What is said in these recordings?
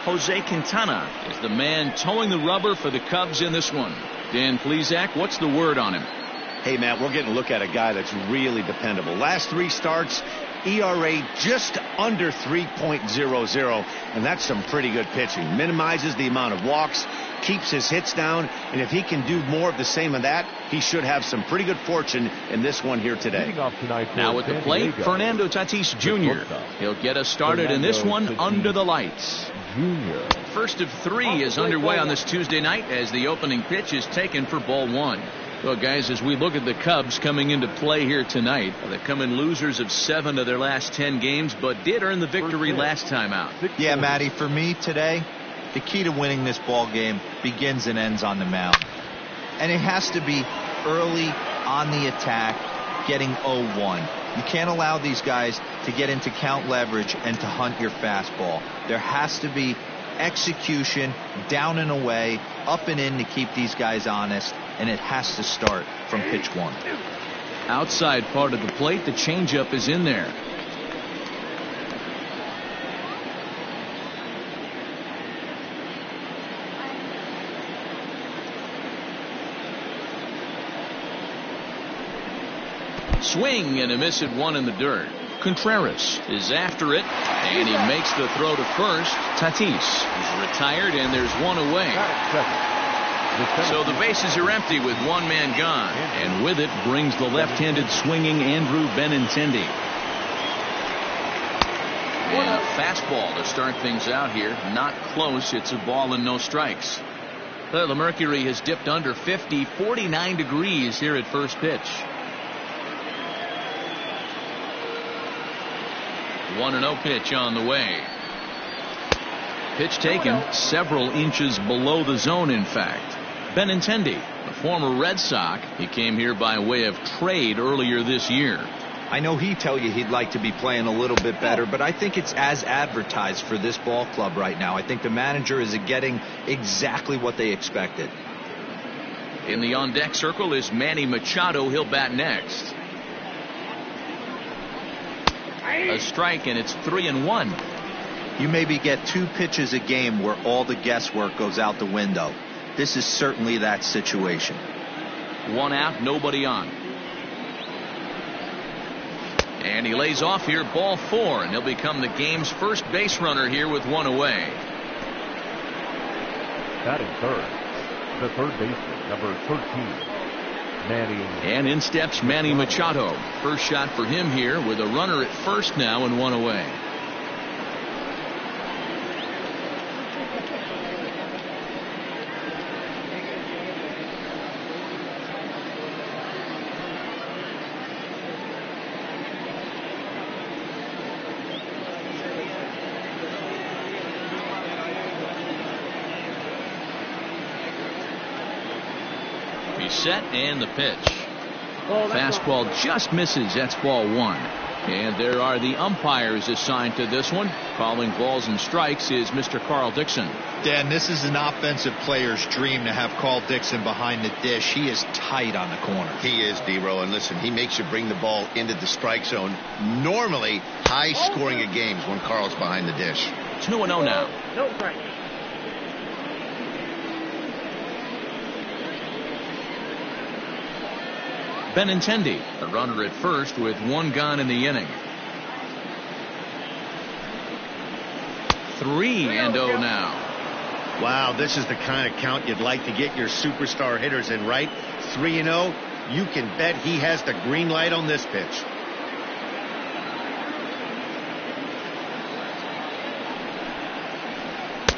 Jose Quintana is the man towing the rubber for the Cubs in this one. Dan Plesac, what's the word on him? Hey, Matt, we're getting a look at a guy that's really dependable. Last 3 starts, ERA just under 3.00, and that's some pretty good pitching. Minimizes the amount of walks, keeps his hits down, and if he can do more of the same of that, he should have some pretty good fortune in this one here today. Now at the plate, Fernando Tatis Jr. He'll get us started in this one under the lights. First of 3 is underway on this Tuesday night as the opening pitch is taken for ball 1. Well, guys, as we look at the Cubs coming into play here tonight, they come in losers of 7 of their last 10 games, but did earn the victory last time out. Yeah, Matty, for me today, the key to winning this ball game begins and ends on the mound. And it has to be early on the attack, getting 0-1. You can't allow these guys to get into count leverage and to hunt your fastball. There has to be execution, down and away, up and in to keep these guys honest, and it has to start from pitch 1. Outside part of the plate, the changeup is in there. Swing and a miss at 1 in the dirt. Contreras is after it, and he makes the throw to first. Tatis is retired, and there's 1 away. So the bases are empty with 1 man gone, and with it brings the left-handed swinging Andrew Benintendi. And a fastball to start things out here. Not close. It's a ball and no strikes. Well, the mercury has dipped under 50, 49 degrees here at first pitch. 1-0 pitch on the way. Pitch taken several inches below the zone, in fact. Benintendi, a former Red Sox, he came here by way of trade earlier this year. I know he'd tell you he'd like to be playing a little bit better, but I think it's as advertised for this ball club right now. I think the manager is getting exactly what they expected. In the on-deck circle is Manny Machado. He'll bat next. A strike, and it's 3-1. You maybe get 2 pitches a game where all the guesswork goes out the window. This is certainly that situation. 1 out, nobody on. And he lays off here, ball 4, and he'll become the game's first base runner here with 1 away. Batting third, the third baseman, number 13. And in steps Manny Machado. First shot for him here with a runner at first now and 1 away. Set and the pitch. Fastball just misses. That's ball 1. And there are the umpires assigned to this one. Calling balls and strikes is Mr. Carl Dixon. Dan, this is an offensive player's dream to have Carl Dixon behind the dish. He is tight on the corner. He is, D-Row, and listen, he makes you bring the ball into the strike zone. Normally high scoring of games when Carl's behind the dish. 2-0 now. No strike. Benintendi, a runner at first with 1 gone in the inning. 3-0 now. Wow, this is the kind of count you'd like to get your superstar hitters in, right? 3-0. You can bet he has the green light on this pitch.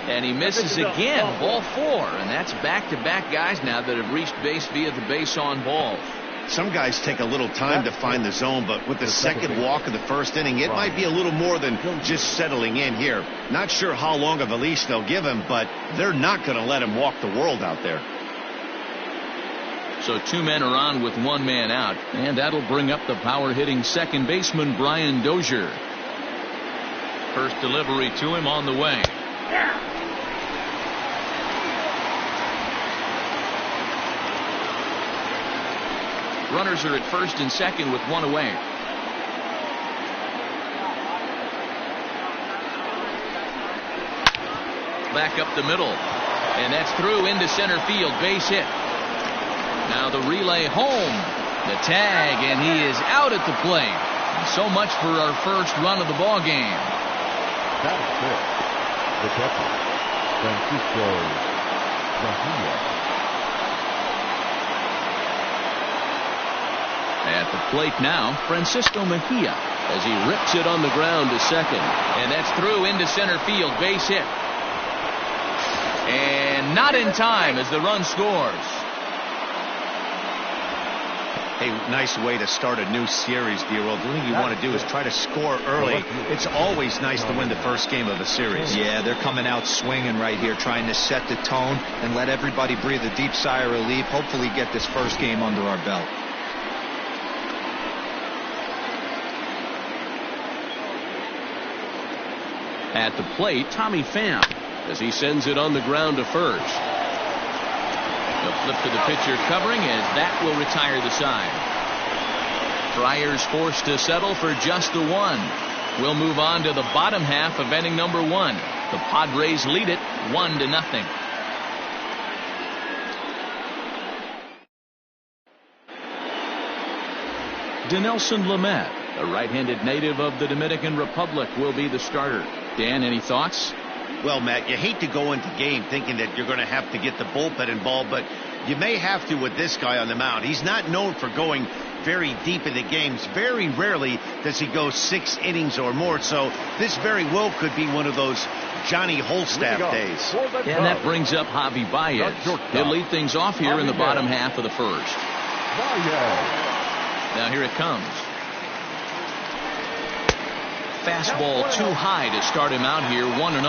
And he misses again. Ball 4. And that's back-to-back guys now that have reached base via the base on balls. Some guys take a little time to find the zone, but with the second walk of the first inning, it might be a little more than just settling in here. Not sure how long of a leash they'll give him, but they're not going to let him walk the world out there. So 2 men are on with 1 man out, and that'll bring up the power-hitting second baseman Brian Dozier. First delivery to him on the way. Runners are at first and second with 1 away. back up the middle. And that's through into center field. Base hit. Now the relay home. The tag, and he is out at the plate. So much for our first run of the ball game. That is it. The catcher, Francisco Mejia. At the plate now, Francisco Mejia, as he rips it on the ground to second. And that's through into center field. Base hit. And not in time as the run scores. Hey, nice way to start a new series, D-Roll. The thing you want to do is try to score early. It's always nice to win the first game of a series. Yeah, they're coming out swinging right here, trying to set the tone and let everybody breathe a deep sigh of relief. Hopefully get this first game under our belt. At the plate, Tommy Pham, as he sends it on the ground to first. The flip to the pitcher covering, as that will retire the side. Friars forced to settle for just the one. We'll move on to the bottom half of inning number 1. The Padres lead it 1-0. Dinelson Lamet, a right-handed native of the Dominican Republic, will be the starter. Dan, any thoughts? Well, Matt, you hate to go into game thinking that you're going to have to get the bullpen involved, but you may have to with this guy on the mound. He's not known for going very deep into games. Very rarely does he go 6 innings or more, so this very well could be one of those Johnny Holstaff days. And that brings up Javi Baez. He'll lead things off here in the bottom half of the first. Now here it comes. Fastball too high to start him out here, 1-0.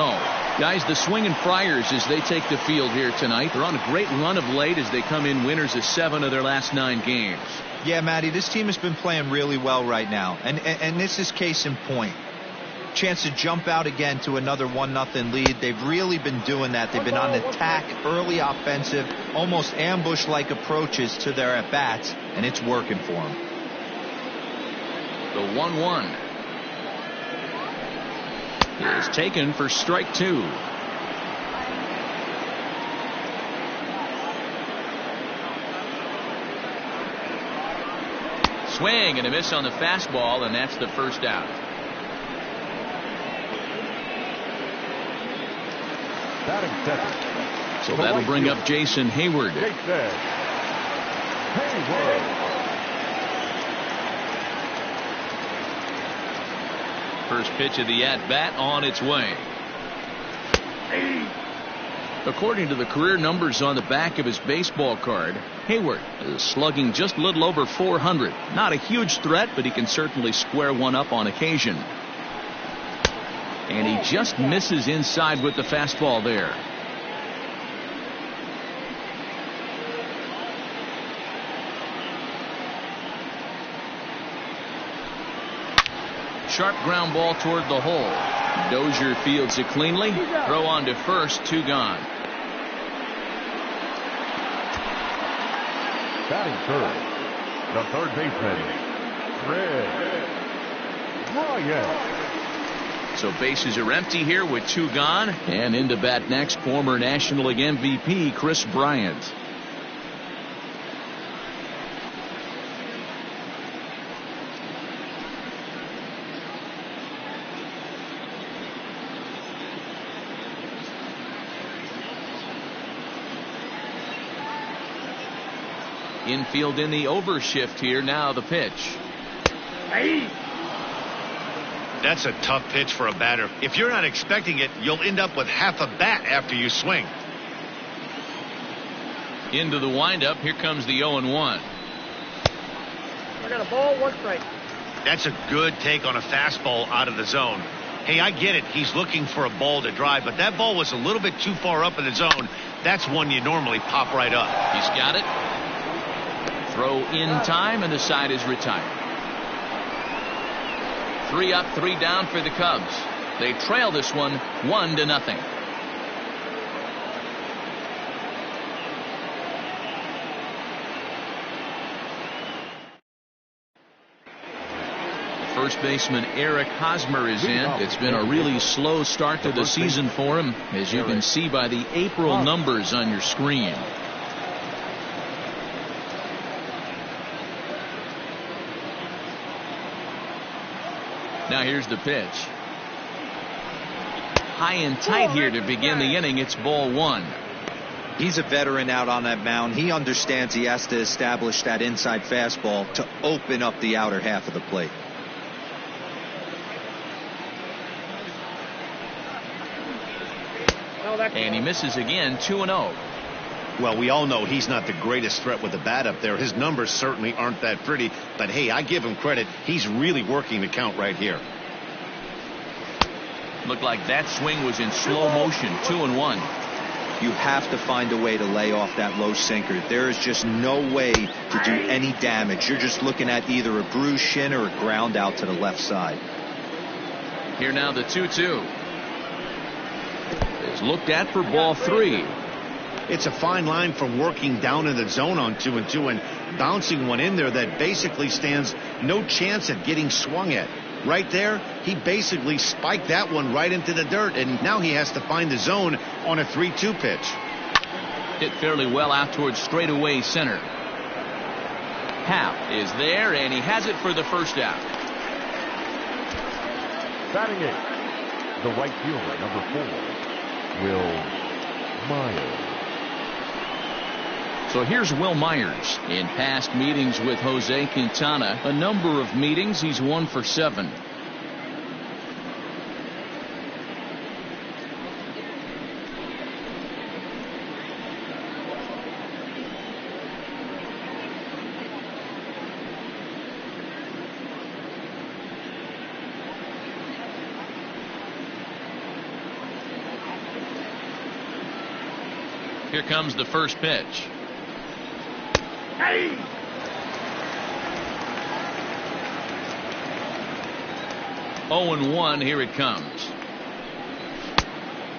Guys, the swinging Friars as they take the field here tonight. They're on a great run of late as they come in winners of 7 of their last 9 games. Yeah, Matty, this team has been playing really well right now. And this is case in point. Chance to jump out again to another 1-0 lead. They've really been doing that. They've been on attack, early offensive, almost ambush-like approaches to their at-bats, and it's working for them. The 1-1 is taken for strike 2. Swing and a miss on the fastball, and that's the first out. So that'll bring up Jason Hayward. First pitch of the at-bat on its way. According to the career numbers on the back of his baseball card, Hayward is slugging just a little over 400. Not a huge threat, but he can certainly square one up on occasion. And he just misses inside with the fastball there. Sharp ground ball toward the hole. Dozier fields it cleanly. Throw on to first, 2 gone. Batting third, the third baseman, Ryan. So bases are empty here with 2 gone. And into bat next, former National League MVP Chris Bryant. Infield in the overshift here. Now the pitch. That's a tough pitch for a batter. If you're not expecting it, you'll end up with half a bat after you swing. Into the windup. Here comes the 0-1. I got a ball, 1 strike. That's a good take on a fastball out of the zone. Hey, I get it. He's looking for a ball to drive, but that ball was a little bit too far up in the zone. That's one you normally pop right up. He's got it. Throw in time, and the side is retired. 3 up, 3 down for the Cubs. They trail this one 1-0. First baseman Eric Hosmer is in. It's been a really slow start to the season for him, as you can see by the April numbers on your screen. Now here's the pitch. High and tight here to begin the inning. It's ball one. He's a veteran out on that mound. He understands he has to establish that inside fastball to open up the outer half of the plate. And he misses again, 2-0. Well, we all know he's not the greatest threat with the bat up there. His numbers certainly aren't that pretty. But, hey, I give him credit. He's really working the count right here. Looked like that swing was in slow motion, 2-1. You have to find a way to lay off that low sinker. There is just no way to do any damage. You're just looking at either a bruised shin or a ground out to the left side. Here now the 2-2. Is looked at for ball three. It's a fine line from working down in the zone on 2-2 and bouncing one in there that basically stands no chance at getting swung at. Right there, he basically spiked that one right into the dirt, and now he has to find the zone on a 3-2 pitch. Hit fairly well out towards straightaway center. Happ is there, and he has it for the first out. Batting it, the right fielder, number 4, Will Myers. So here's Will Myers. In past meetings with Jose Quintana, a number of meetings, he's 1 for 7. Here comes the first pitch. 0-1, here it comes.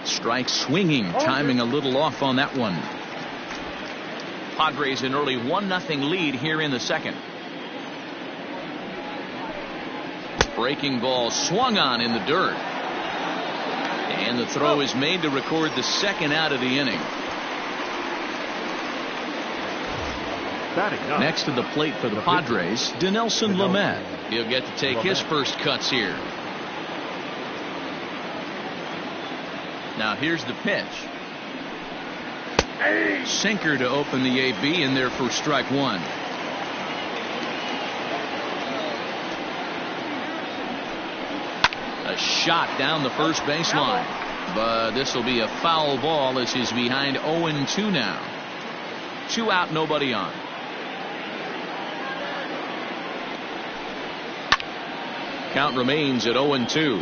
Strike swinging, timing a little off on that one. Padres an early 1-0 lead here in the second. Breaking ball swung on in the dirt. And the throw is made to record the second out of the inning. Next to the plate for the Padres, Dinelson Lamet. He'll get to take his first cuts here. Now here's the pitch. Sinker to open the AB, and there for strike one. A shot down the first baseline. But this will be a foul ball as he's behind 0-2 now. 2 out, nobody on. Count remains at 0-2.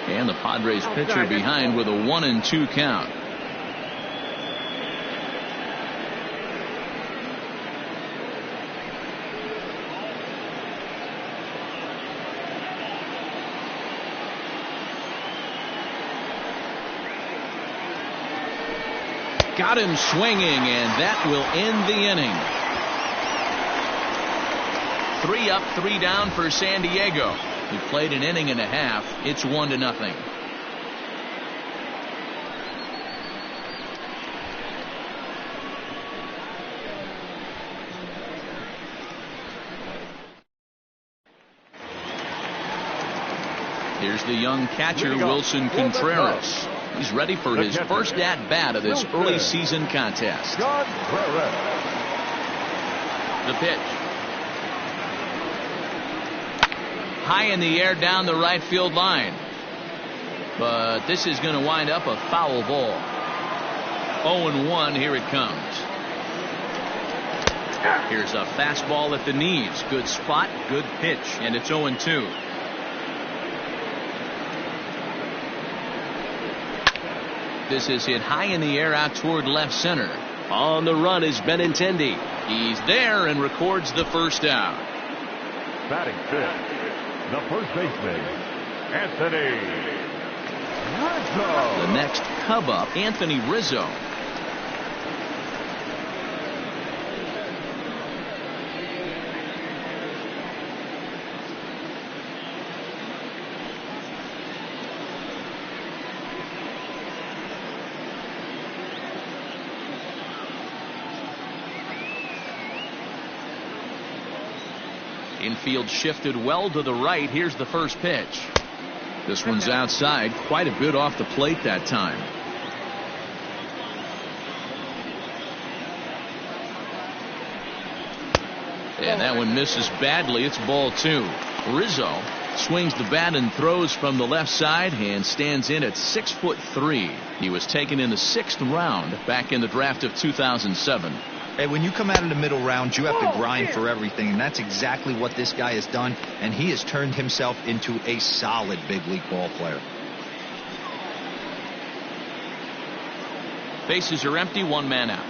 And the Padres pitcher behind with a 1-2 count. Got him swinging, and that will end the inning. 3 up, 3 down for San Diego. He played an inning and a half. It's 1-0. Here's the young catcher, Wilson Contreras. He's ready for his first at-bat of this early season contest. The pitch. High in the air down the right field line. But this is going to wind up a foul ball. 0-1, here it comes. Here's a fastball at the knees. Good spot, good pitch, and it's 0-2. This is hit high in the air out toward left center. On the run is Benintendi. He's there and records the first out. Batting fifth, the first baseman, Anthony Rizzo. The next Cub up, Anthony Rizzo. Infield shifted well to the right. Here's the first pitch. This one's outside, quite a bit off the plate that time. And that one misses badly. It's ball 2. Rizzo swings the bat and throws from the left side and stands in at 6'3". He was taken in the 6th round back in the draft of 2007. Hey, when you come out of the middle round, you have to grind for everything, and that's exactly what this guy has done, and he has turned himself into a solid big league ball player. Bases are empty, 1 man out.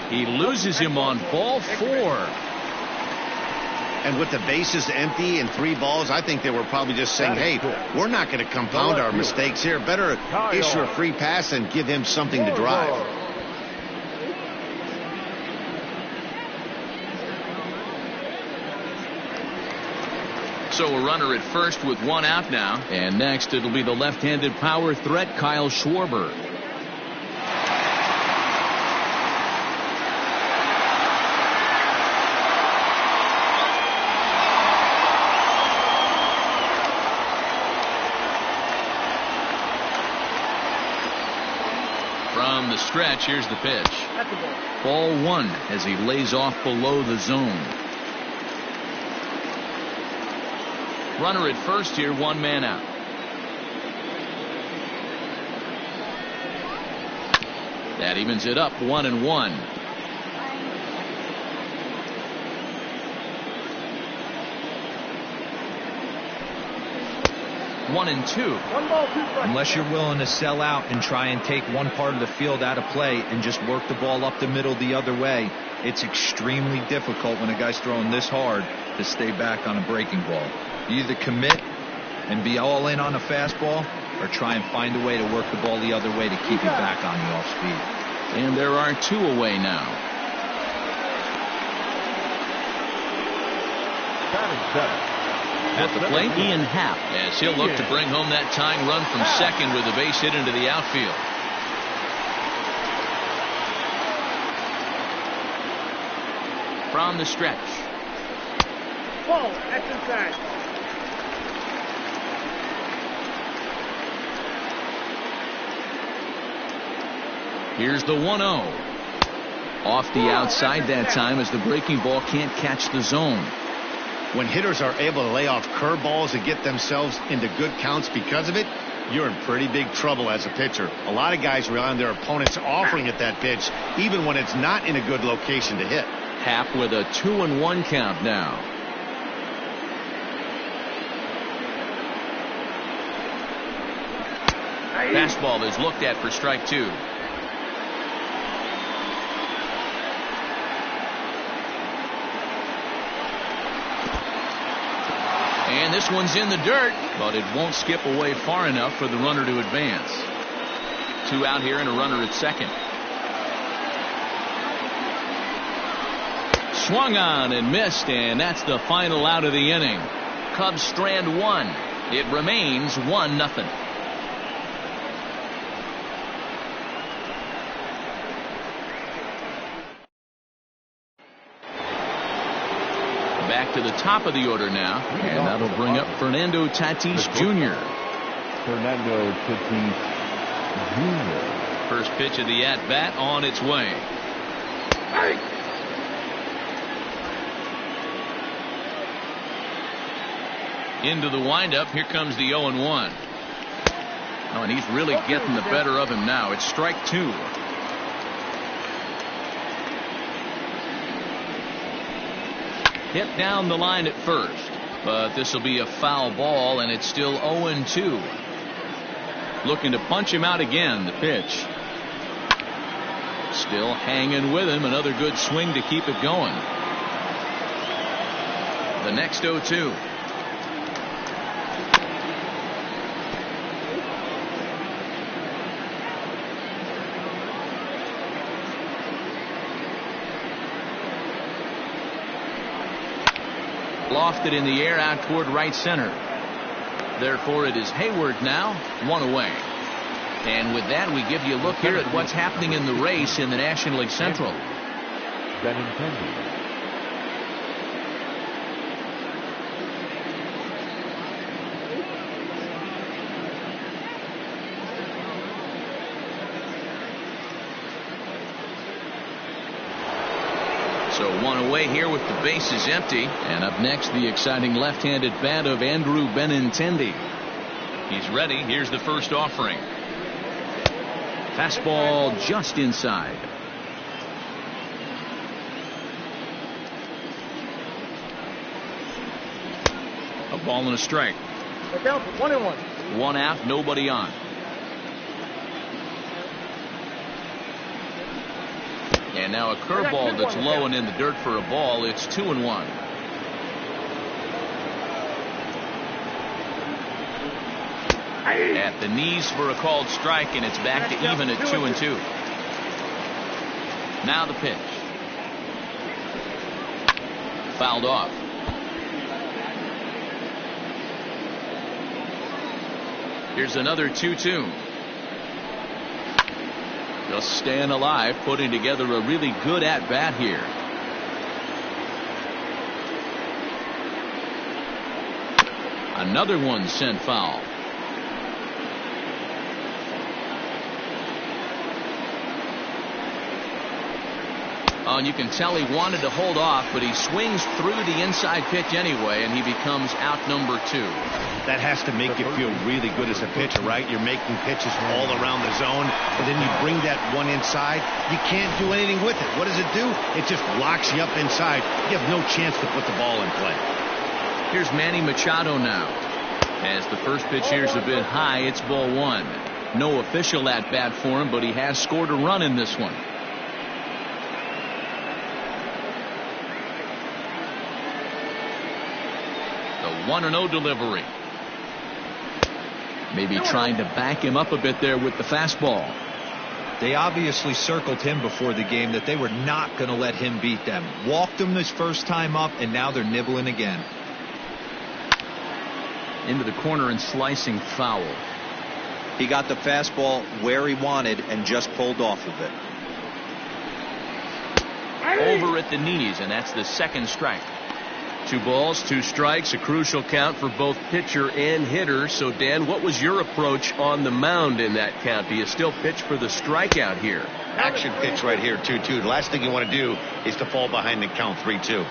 He loses him on ball 4. And with the bases empty and 3 balls, I think they were probably just saying, hey, we're not going to compound our mistakes here. Better issue a free pass and give him something to drive. So a runner at first with 1 out now. And next it'll be the left-handed power threat, Kyle Schwarber. From the stretch, here's the pitch. Ball 1 as he lays off below the zone. Runner at first here, 1 man out. That evens it up, 1-1. One and two. Unless you're willing to sell out and try and take one part of the field out of play and just work the ball up the middle the other way, it's extremely difficult when a guy's throwing this hard to stay back on a breaking ball. You either commit and be all in on a fastball or try and find a way to work the ball the other way to keep it back on the off speed. And there are 2 away now. At the plate, Ian Happ, as he'll look to bring home that tying run from second with a base hit into the outfield. From the stretch. Ball, that's inside. Here's the 1-0. Off the outside that time as the breaking ball can't catch the zone. When hitters are able to lay off curveballs and get themselves into good counts because of it, you're in pretty big trouble as a pitcher. A lot of guys rely on their opponents offering at that pitch, even when it's not in a good location to hit. Happ with a 2-1 count now. Fastball is looked at for strike 2. And this one's in the dirt, but it won't skip away far enough for the runner to advance. 2 out here and a runner at second. Swung on and missed, and that's the final out of the inning. Cubs strand 1. It remains 1-0. Back to the top of the order now, and that'll bring up Fernando Tatis Jr. Fernando Tatis Jr. First pitch of the at-bat on its way. Into the windup. Here comes the 0-1. Oh, and he's really getting the better of him now. It's strike 2. Hit down the line at first, but this will be a foul ball, and it's still 0-2. Looking to punch him out again. The pitch. Still hanging with him. Another good swing to keep it going. The next 0-2. Lofted in the air out toward right center. Therefore, it is Hayward now, 1 away. And with that, we give you a look here at what's happening in the race in the National League Central. Benintendi. So one away here with the bases empty. And up next, the exciting left-handed bat of Andrew Benintendi. He's ready. Here's the first offering. Fastball just inside. A ball and a strike. They're down for 1-1. 1 out, nobody on. And now a curveball that's low and in the dirt for a ball. It's 2-1. At the knees for a called strike, and it's back to even at 2-2. Now the pitch. Fouled off. Here's another 2-2. Just staying alive, putting together a really good at-bat here. Another one sent foul. Oh, and you can tell he wanted to hold off, but he swings through the inside pitch anyway, and he becomes out number 2. That has to make you feel really good as a pitcher, right? You're making pitches all around the zone, and then you bring that one inside. You can't do anything with it. What does it do? It just locks you up inside. You have no chance to put the ball in play. Here's Manny Machado now. As the first pitch here's a bit high, it's ball 1. No official at bat for him, but he has scored a run in this one. The 1-0 delivery. Maybe trying to back him up a bit there with the fastball. They obviously circled him before the game that they were not going to let him beat them. Walked him his first time up, and now they're nibbling again. Into the corner and slicing foul. He got the fastball where he wanted and just pulled off of it. Over at the knees, and that's the second strike. 2 balls, 2 strikes, a crucial count for both pitcher and hitter. So, Dan, what was your approach on the mound in that count? Do you still pitch for the strikeout here? Action pitch right here, 2-2. The last thing you want to do is to fall behind the count 3-2.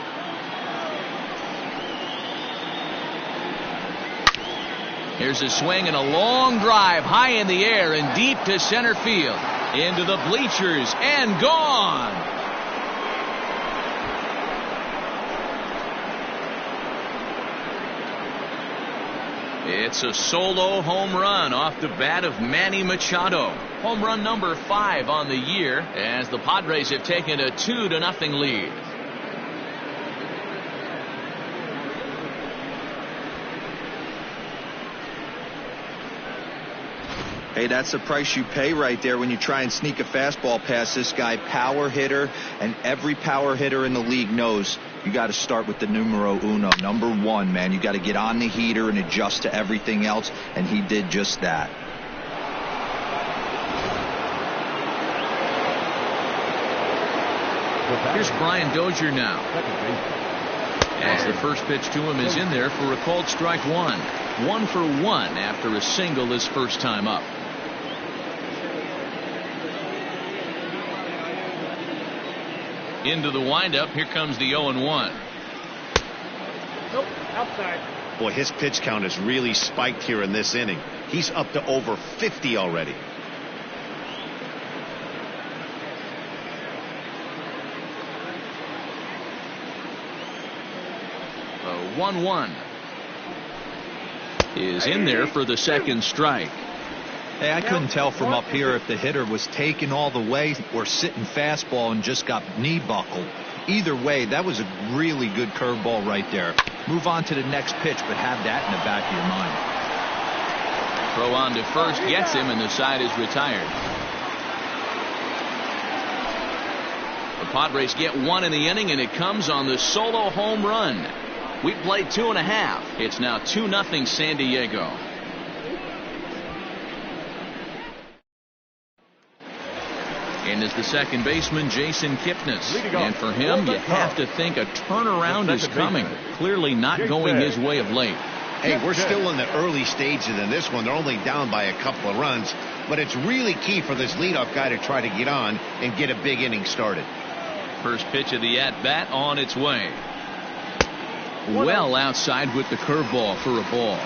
Here's a swing and a long drive high in the air and deep to center field. Into the bleachers and gone. It's a solo home run off the bat of Manny Machado. Home run number 5 on the year as the Padres have taken a 2-0 lead. Hey, that's the price you pay right there when you try and sneak a fastball past this guy. Power hitter, and every power hitter in the league knows you got to start with the numero uno, number 1, man. You got to get on the heater and adjust to everything else, and he did just that. Here's Brian Dozier now. As the first pitch to him is in there for a called strike 1. 1 for 1 after a single his first time up. Into the windup. Here comes the 0-1. Nope, outside. Boy, his pitch count has really spiked here in this inning. He's up to over 50 already. 1-1 is in there for the second strike. Hey, I couldn't tell from up here if the hitter was taking all the way or sitting fastball and just got knee buckled. Either way, that was a really good curveball right there. Move on to the next pitch, but have that in the back of your mind. Throw on to first gets him, and the side is retired. The Padres get 1 in the inning, and it comes on the solo home run. We played 2.5. It's now 2-0 San Diego. In is the second baseman, Jason Kipnis. Leading off, And for him, you have to think a turnaround is coming. Clearly not going his way of late. Hey, we're still in the early stages in this one. They're only down by a couple of runs, but it's really key for this leadoff guy to try to get on and get a big inning started. First pitch of the at-bat on its way. Well outside with the curveball for a ball.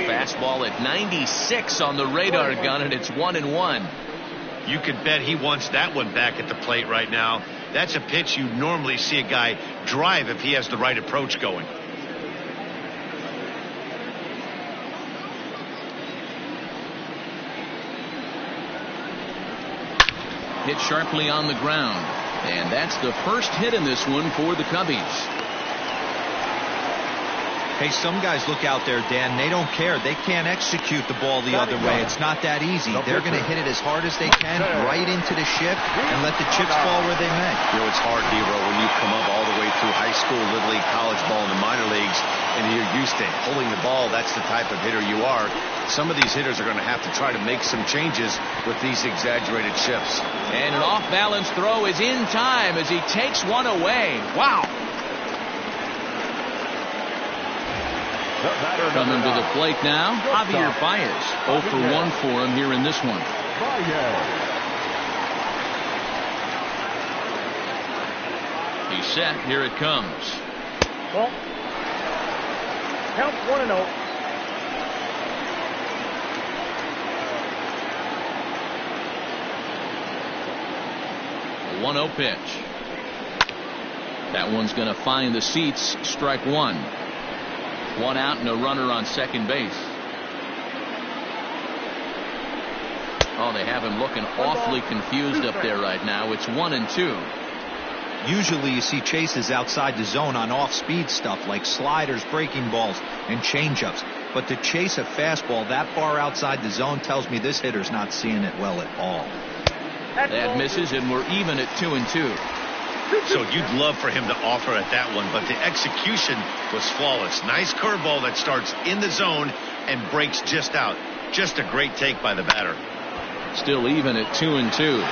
Fastball at 96 on the radar gun, and it's 1-1. You could bet he wants that one back at the plate right now. That's a pitch you normally see a guy drive if he has the right approach going. Hit sharply on the ground, and that's the first hit in this one for the Cubbies. Hey, some guys look out there, Dan. They don't care. They can't execute the ball the other way. It's not that easy. They're going to hit it as hard as they can, right into the shift, and let the chips fall where they may. You know, it's hard, Hero, when you come up all the way through high school, little league, college ball, and the minor leagues, and you're used to pulling the ball. That's the type of hitter you are. Some of these hitters are going to have to try to make some changes with these exaggerated shifts. And an off-balance throw is in time as he takes one away. Wow. Coming to the plate now, Javier Baez. 0 for 1 for him here in this one. He's set. Here it comes. Well, count 1-0. A 1-0 pitch. That one's going to find the seats. Strike one. One out and a runner on second base. Oh, they have him looking awfully confused up there right now. It's 1-2. Usually you see chases outside the zone on off-speed stuff like sliders, breaking balls, and changeups. But to chase a fastball that far outside the zone tells me this hitter's not seeing it well at all. That misses, and we're even at 2-2. So you'd love for him to offer at that one, but the execution was flawless. Nice curveball that starts in the zone and breaks just out. Just a great take by the batter. Still even at 2-2.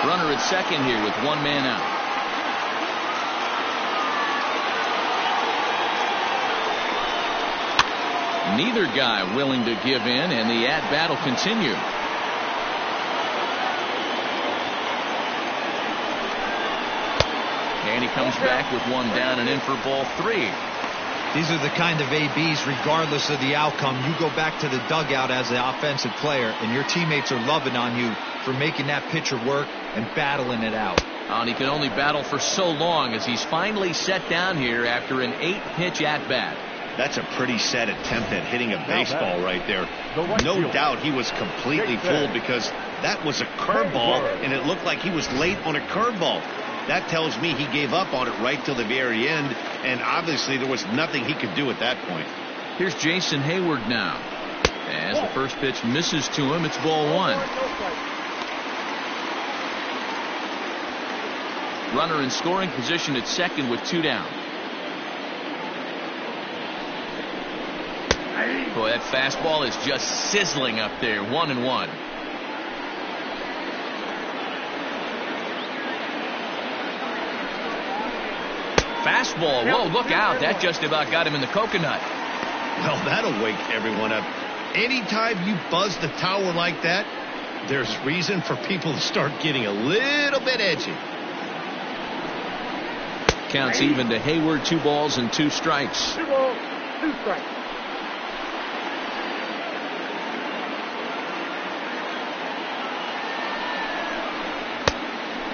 Runner at second here with one man out. Neither guy willing to give in, and the at-bat will continue. And he comes back with one down and in for ball 3. These are the kind of ABs, regardless of the outcome. You go back to the dugout as the offensive player, and your teammates are loving on you for making that pitcher work and battling it out. And he can only battle for so long as he's finally set down here after an 8-pitch at-bat. That's a pretty set attempt at hitting a baseball right there. No doubt he was completely fooled because that was a curveball, and it looked like he was late on a curveball. That tells me he gave up on it right till the very end, and obviously there was nothing he could do at that point. Here's Jason Hayward now. As the first pitch misses to him, it's ball 1. Runner in scoring position at second with 2 down. Boy, that fastball is just sizzling up there. 1-1. Fastball. Whoa, look out. That just about got him in the coconut. Well, that'll wake everyone up. Anytime you buzz the tower like that, there's reason for people to start getting a little bit edgy. Counts even to Hayward. 2 balls and 2 strikes. 2 balls, 2 strikes.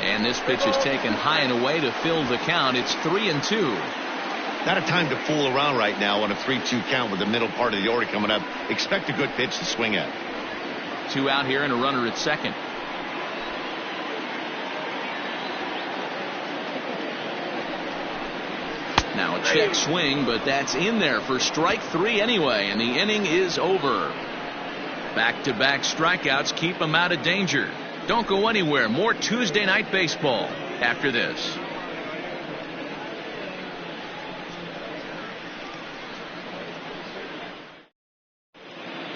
And this pitch is taken high and away to fill the count. It's 3-2. Not a time to fool around right now on a 3-2 count with the middle part of the order coming up. Expect a good pitch to swing at. 2 out here and a runner at second. Now a check swing, but that's in there for strike 3 anyway, and the inning is over. Back-to-back strikeouts keep him out of danger. Don't go anywhere. More Tuesday Night Baseball after this.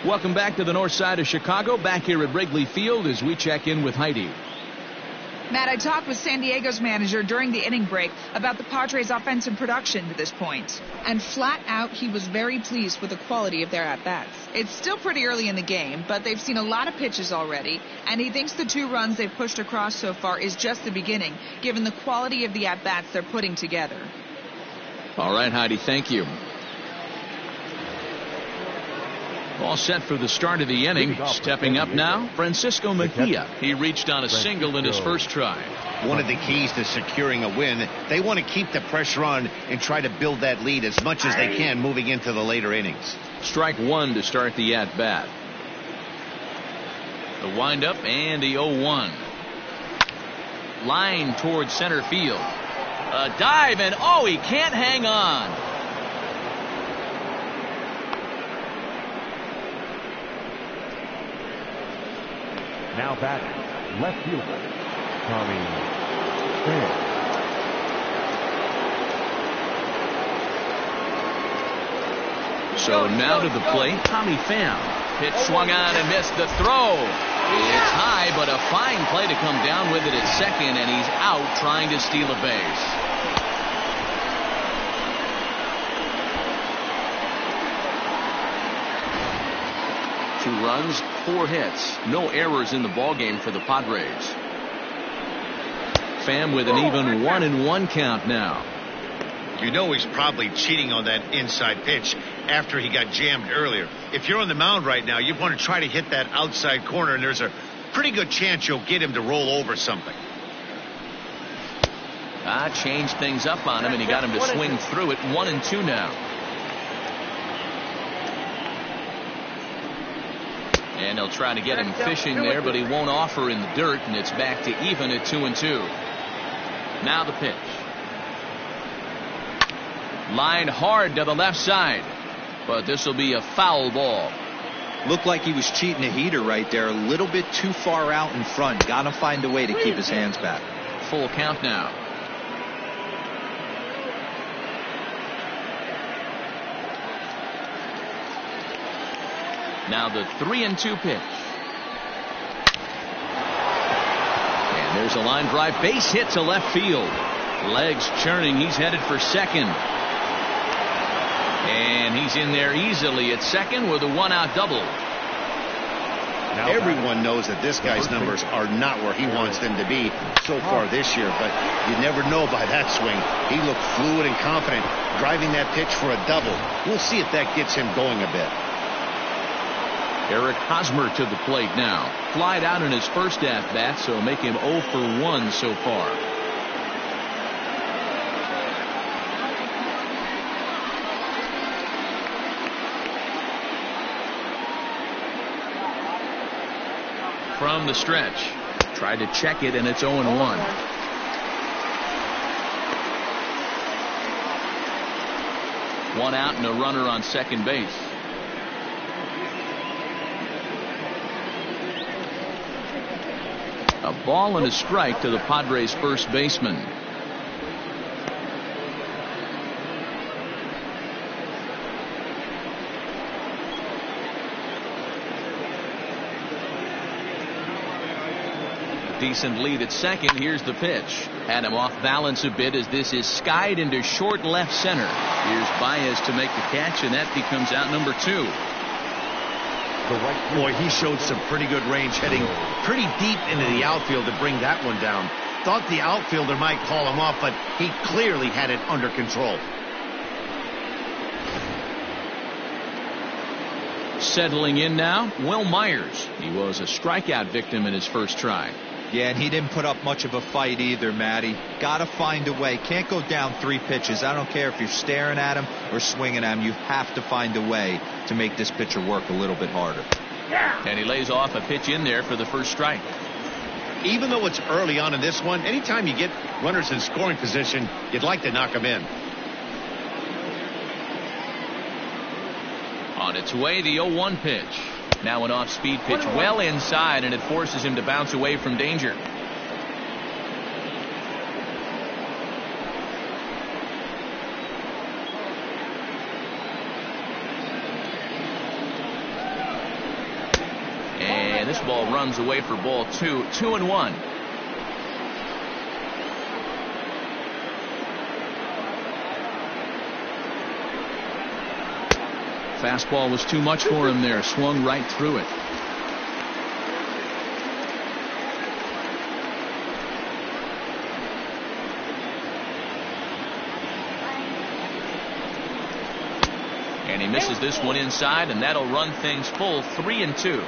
Welcome back to the north side of Chicago, back here at Wrigley Field as we check in with Heidi. Matt, I talked with San Diego's manager during the inning break about the Padres' offensive production to this point. And flat out, he was very pleased with the quality of their at-bats. It's still pretty early in the game, but they've seen a lot of pitches already, and he thinks the 2 runs they've pushed across so far is just the beginning, given the quality of the at-bats they're putting together. All right, Heidi, thank you. All set for the start of the inning. Stepping up now, Francisco Mejia. He reached on a single in his first try. One of the keys to securing a win, they want to keep the pressure on and try to build that lead as much as they can moving into the later innings. Strike 1 to start the at-bat. The windup and the 0-1. Line towards center field. A dive, and he can't hang on. Now batting, left fielder, Tommy Pham. So now to the plate, Tommy Pham. Pitch swung on and missed the throw. It's high, but a fine play to come down with it at second, and he's out trying to steal a base. Two runs, 4 hits, no errors in the ballgame for the Padres. Pham with an even 1-1 count now. You know he's probably cheating on that inside pitch after he got jammed earlier. If you're on the mound right now, you want to try to hit that outside corner, and there's a pretty good chance you'll get him to roll over something. Changed things up on him, and he got him to swing through it. 1-2 now. And they'll try to get him fishing there, but he won't offer in the dirt, and it's back to even at 2-2. Now the pitch. Line hard to the left side, but this will be a foul ball. Looked like he was cheating a heater right there, a little bit too far out in front. Got to find a way to keep his hands back. Full count now. Now the 3-2 pitch. And there's a line drive, base hit to left field. Legs churning, he's headed for second. And he's in there easily at second with a 1-out double. Now everyone knows that this guy's numbers are not where he wants them to be so far this year, but you never know by that swing. He looked fluid and confident, driving that pitch for a double. We'll see if that gets him going a bit. Eric Hosmer to the plate now. Flied out in his first at-bat, so make him 0 for 1 so far. From the stretch. Tried to check it, and it's 0-1. 1 out and a runner on second base. A ball and a strike to the Padres' first baseman. Decent lead at second. Here's the pitch. Had him off balance a bit as this is skied into short left center. Here's Baez to make the catch, and that becomes out number 2. Boy, he showed some pretty good range, heading pretty deep into the outfield to bring that one down. Thought the outfielder might call him off, but he clearly had it under control. Settling in now, Will Myers. He was a strikeout victim in his first try. Yeah, and he didn't put up much of a fight either, Matty. Got to find a way. Can't go down 3 pitches. I don't care if you're staring at him or swinging at him. You have to find a way to make this pitcher work a little bit harder. And he lays off a pitch in there for the first strike. Even though it's early on in this one, anytime you get runners in scoring position, you'd like to knock them in. On its way, the 0-1 pitch. Now an off-speed pitch well inside, and it forces him to bounce away from danger. And this ball runs away for ball 2, 2-1. Fastball was too much for him there. Swung right through it. And he misses this one inside, and that'll run things full 3-2.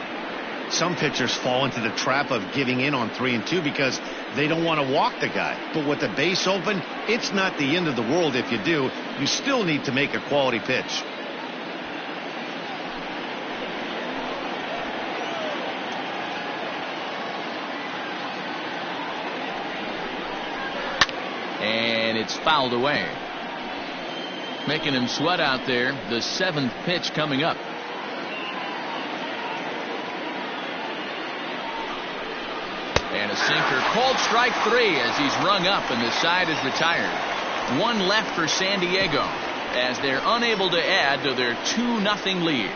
Some pitchers fall into the trap of giving in on 3-2 because they don't want to walk the guy. But with the base open, it's not the end of the world if you do. You still need to make a quality pitch. And it's fouled away. Making him sweat out there. The 7th pitch coming up. And a sinker. Called strike 3 as he's rung up and the side is retired. 1 left for San Diego as they're unable to add to their 2-0 lead.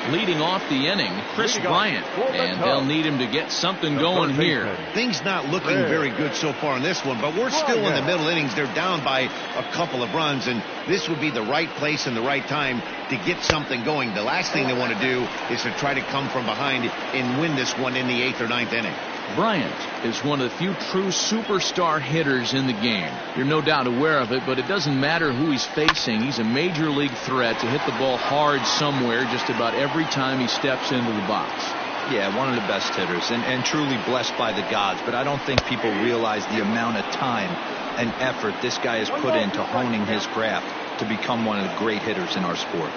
Leading off the inning, Chris Bryant, and they'll need him to get something going here. Things not looking very good so far in this one, but we're still in the middle innings. They're down by a couple of runs, and this would be the right place and the right time to get something going. The last thing they want to do is to try to come from behind and win this one in the 8th or 9th inning. Bryant is one of the few true superstar hitters in the game. You're no doubt aware of it, but it doesn't matter who he's facing. He's a major league threat to hit the ball hard somewhere just about every time he steps into the box. Yeah, one of the best hitters and truly blessed by the gods, but I don't think people realize the amount of time and effort this guy has put into honing his craft to become one of the great hitters in our sport.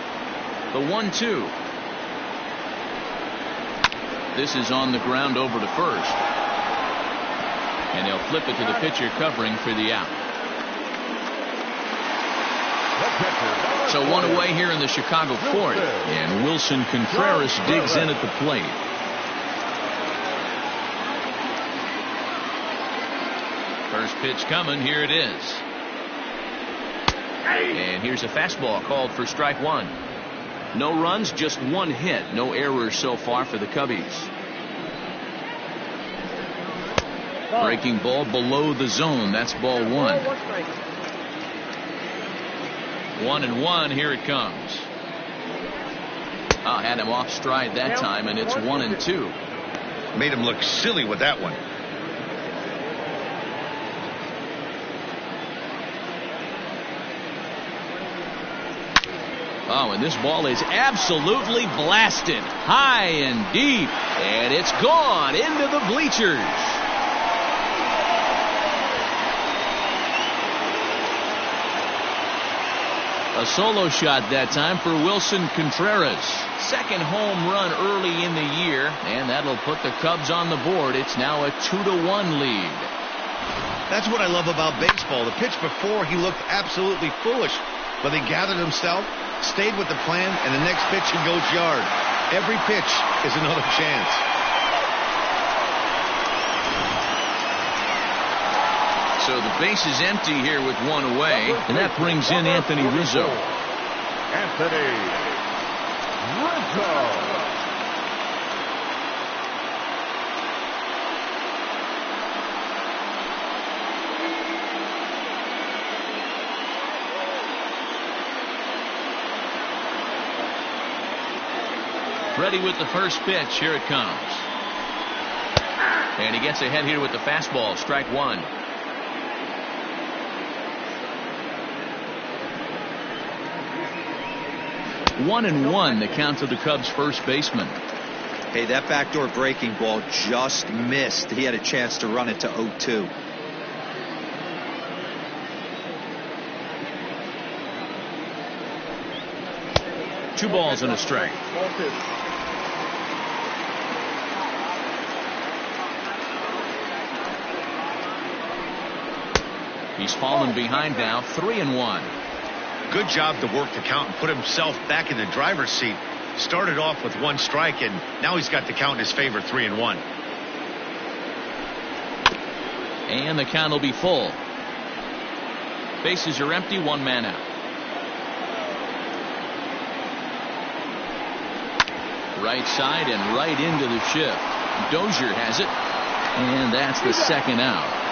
The 1-2. This is on the ground over to first. And they'll flip it to the pitcher covering for the out. So 1 away here in the Chicago 4th. And Wilson Contreras digs in at the plate. First pitch coming. Here it is. And here's a fastball called for strike 1. No runs, just 1 hit. No errors so far for the Cubbies. Breaking ball below the zone. That's ball 1. 1-1. Here it comes. Had him off stride that time, and it's 1-2. Made him look silly with that one. And this ball is absolutely blasted high and deep, and it's gone into the bleachers. A solo shot that time for Wilson Contreras. 2nd home run early in the year, and that'll put the Cubs on the board. It's now a 2-1 lead. That's what I love about baseball. The pitch before, he looked absolutely foolish, but he gathered himself, stayed with the plan, and the next pitch he goes yard. Every pitch is another chance. So the base is empty here with 1 away, and that brings in Anthony Rizzo. Anthony Rizzo. Ready with the first pitch. Here it comes. And he gets ahead here with the fastball. Strike 1. One and one, the count to the Cubs' first baseman. Hey, that backdoor breaking ball just missed. He had a chance to run it to 0-2. Two balls and a strike. He's fallen behind now, 3-1. Good job to work the count and put himself back in the driver's seat. Started off with 1 strike, and now he's got the count in his favor, 3-1. And the count will be full. Bases are empty, 1 man out. Right side and right into the shift. Dozier has it, and that's the second out.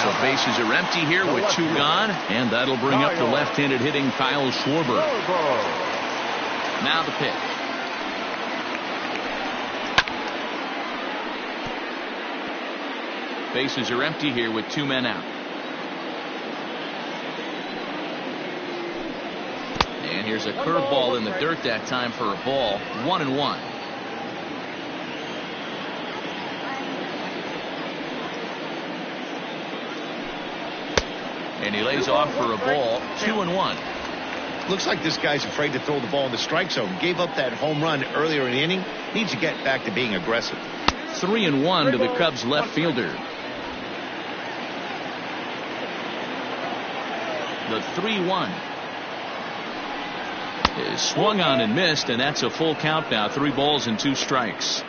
So bases are empty here with 2 gone, and that'll bring up the left-handed hitting Kyle Schwarber. Now the pitch. Bases are empty here with 2 men out. And here's a curveball in the dirt that time for a ball. 1-1. And he lays off for a ball. 2-1. Looks like this guy's afraid to throw the ball in the strike zone. Gave up that home run earlier in the inning. Needs to get back to being aggressive. 3-1 to the Cubs left fielder. The 3-1 is swung on and missed, and that's a full count now. 3 balls and 2 strikes.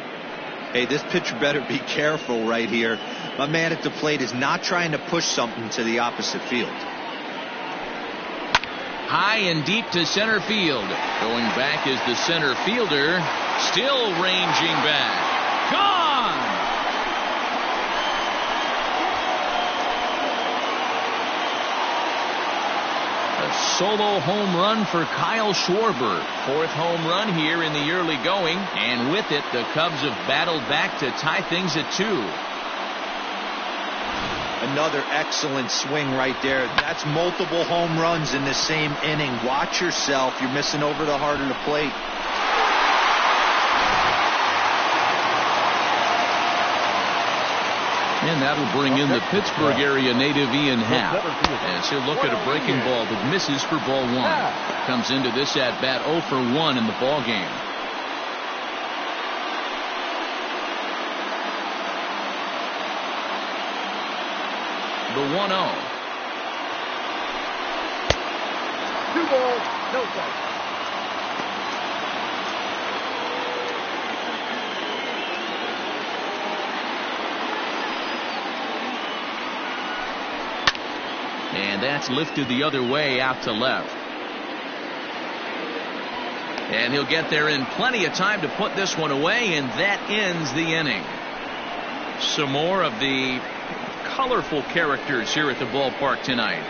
Hey, this pitcher better be careful right here. My man at the plate is not trying to push something to the opposite field. High and deep to center field. Going back is the center fielder. Still ranging back. Gone! A solo home run for Kyle Schwarber. 4th home run here in the early going. And with it, the Cubs have battled back to tie things at 2. Another excellent swing right there. That's multiple home runs in the same inning. Watch yourself. You're missing over the heart of the plate. And that'll bring in the Pittsburgh area native Ian Happ, as he'll look at a breaking ball that misses for ball 1. Comes into this at bat 0 for 1 in the ball game. The 1-0. 2 balls, no strikes. And that's lifted the other way out to left. And he'll get there in plenty of time to put this one away, and that ends the inning. Some more of the colorful characters here at the ballpark tonight.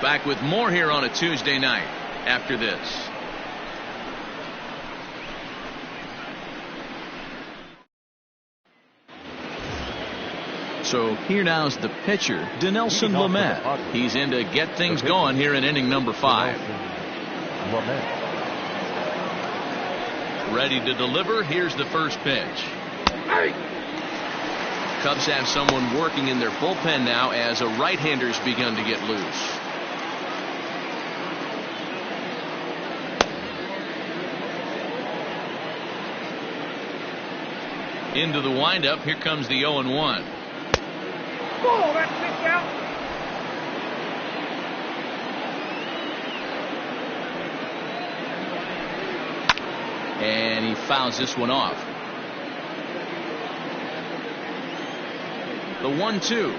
Back with more here on a Tuesday night after this. So here now's the pitcher, Dinelson Lamet. He's in to get things going here in inning number 5. Ready to deliver. Here's the first pitch. Cubs have someone working in their bullpen now as a right-hander's begun to get loose. Into the windup. Here comes the 0-1. Oh, that's kicked out. And he fouls this one off. The 1-2.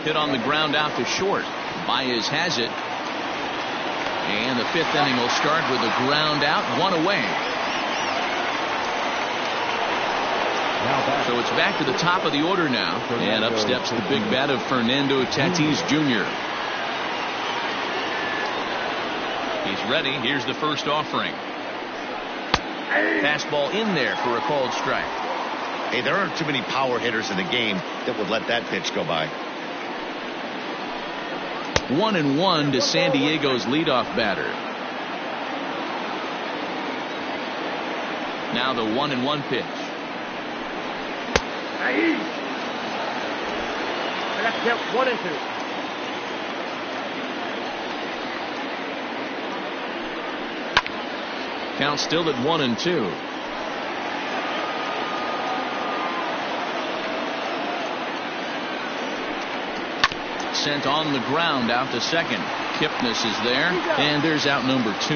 Hit on the ground out to short. Baez has it. And the 5th inning will start with a ground out, 1 away. So it's back to the top of the order now. And up steps the big bat of Fernando Tatis Jr. He's ready. Here's the first offering. Fastball in there for a called strike. Hey, there aren't too many power hitters in the game that would let that pitch go by. 1-1 to San Diego's leadoff batter. Now the 1-1 pitch. That's hit 1-2. Count still at 1-2. sent on the ground out to second. Kipnis is there, and there's out number 2.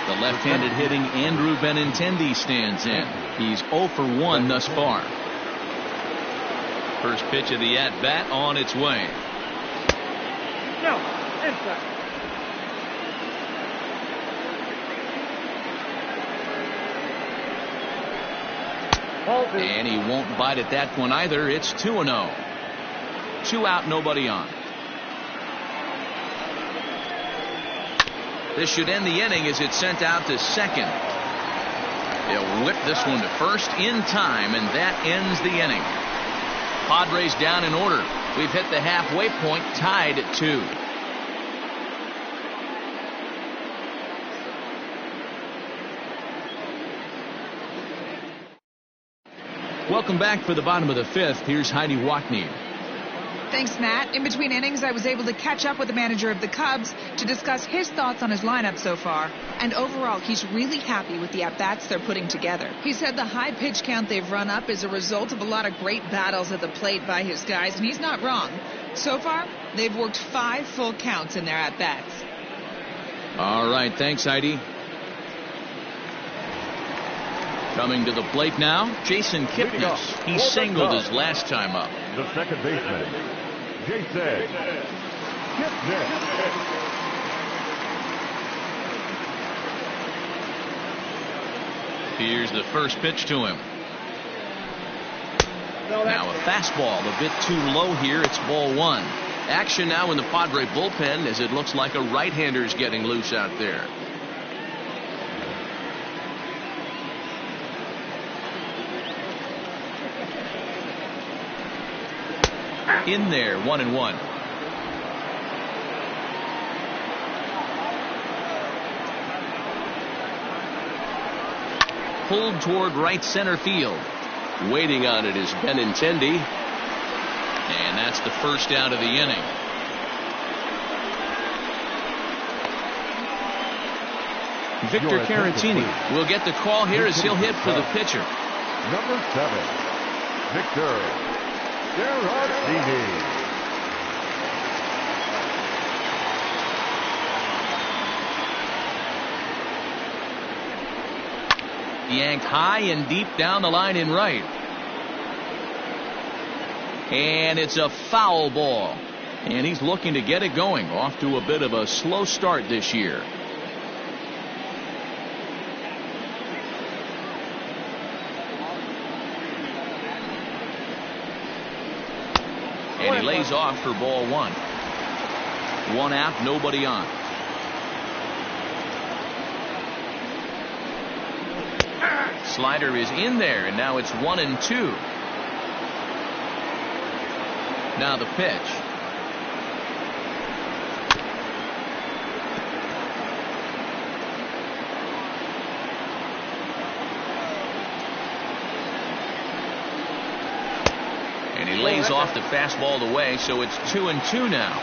The left-handed hitting Andrew Benintendi stands in. He's 0 for 1 thus far. First pitch of the at-bat on its way. No, inside. And he won't bite at that one either. It's 2-0. 2 out, nobody on. This should end the inning as it's sent out to second. They'll whip this one to first in time, and that ends the inning. Padres down in order. We've hit the halfway point, tied at 2. Welcome back for the bottom of the 5th. Here's Heidi Watney. Thanks, Matt. In between innings, I was able to catch up with the manager of the Cubs to discuss his thoughts on his lineup so far. And overall, he's really happy with the at-bats they're putting together. He said the high pitch count they've run up is a result of a lot of great battles at the plate by his guys, and he's not wrong. So far, they've worked 5 full counts in their at-bats. All right, thanks, Heidi. Coming to the plate now, Jason Kipnis. He singled his last time up. The second baseman, Jason Kipnis. Here's the first pitch to him. Now a fastball a bit too low here. It's ball 1. Action now in the Padre bullpen as it looks like a right-hander's getting loose out there. In there, 1-1. Pulled toward right center field. Waiting on it is Benintendi. And that's the first out of the inning. Victor Caratini will get the call here as he'll hit for the pitcher. Number 7, Victor Caratini. Yanked high and deep down the line in right. And it's a foul ball. And he's looking to get it going. Off to a bit of a slow start this year. And he lays off for ball 1. 1 out, nobody on. Slider is in there, and now it's 1-2. Now the pitch. And he lays off the fastball away, so it's 2-2 now.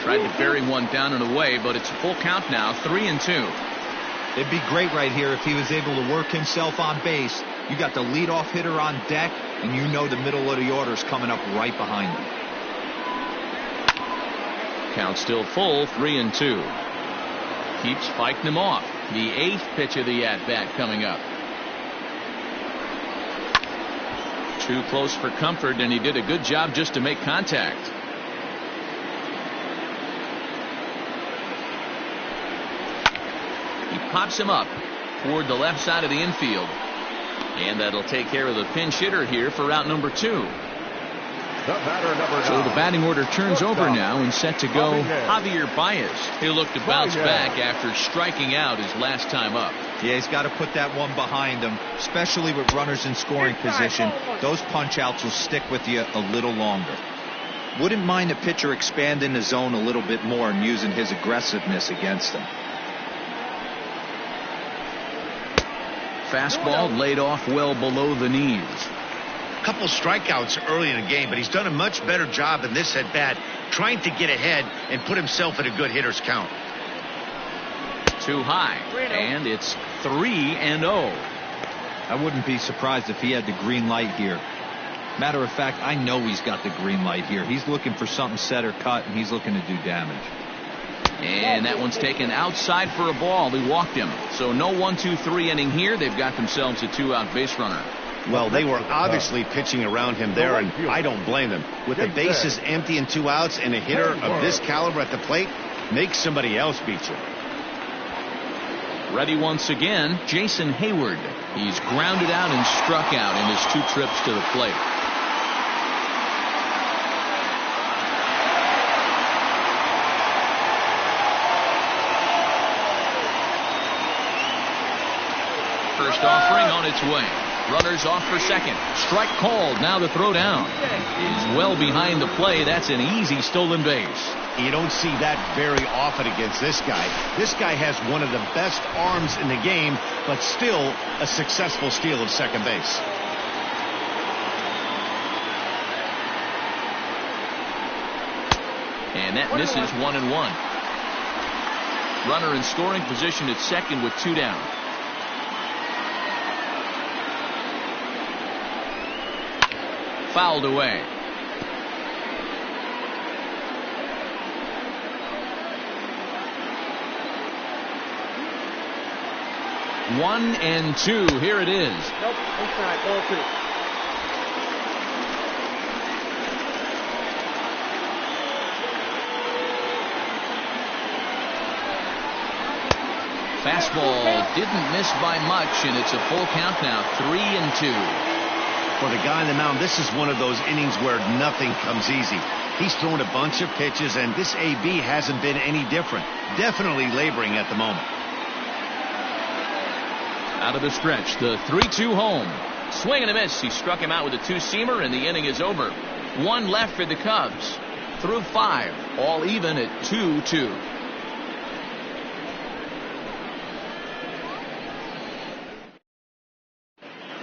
Tried to bury one down and away, but it's a full count now, 3-2. It'd be great right here if he was able to work himself on base. You got the leadoff hitter on deck, and you know the middle of the order is coming up right behind him. Count still full, 3-2. Keeps fighting him off. The 8th pitch of the at-bat coming up. Too close for comfort, and he did a good job just to make contact. Pops him up toward the left side of the infield, and that'll take care of the pinch hitter here for out number 2. The batter, number 9. So the batting order turns over now and set to go Javier Baez. He'll look to bounce back after striking out his last time up. Yeah, he's got to put that one behind him, especially with runners in scoring position. Those punch outs will stick with you a little longer. Wouldn't mind the pitcher expanding the zone a little bit more and using his aggressiveness against them. Fastball laid off well below the knees. A couple strikeouts early in the game, but he's done a much better job in this at bat, trying to get ahead and put himself in a good hitter's count. Too high, and it's 3-0. I wouldn't be surprised if he had the green light here. Matter of fact, I know he's got the green light here. He's looking for something set or cut, and he's looking to do damage. And that one's taken outside for a ball. He walked him. So no 1-2-3 inning here. They've got themselves a 2-out base runner. Well, they were obviously pitching around him there, and I don't blame them. With the bases empty and 2 outs, and a hitter of this caliber at the plate, make somebody else beat you. Ready once again, Jason Hayward. He's grounded out and struck out in his 2 trips to the plate. First offering on its way. Runners off for second. Strike called. Now the throw down is well behind the play. That's an easy stolen base. You don't see that very often against this guy. This guy has one of the best arms in the game, but still a successful steal of second base. And that misses 1-1. Runner in scoring position at second with 2 down. Fouled away. One and 2. Here it is. Nope, inside, ball 2. Fastball didn't miss by much, and it's a full count now. 3-2. For the guy on the mound, this is one of those innings where nothing comes easy. He's thrown a bunch of pitches, and this AB hasn't been any different. Definitely laboring at the moment. Out of the stretch, the 3-2 home. Swing and a miss. He struck him out with a 2-seamer, and the inning is over. 1 left for the Cubs. Through 5, all even at 2-2.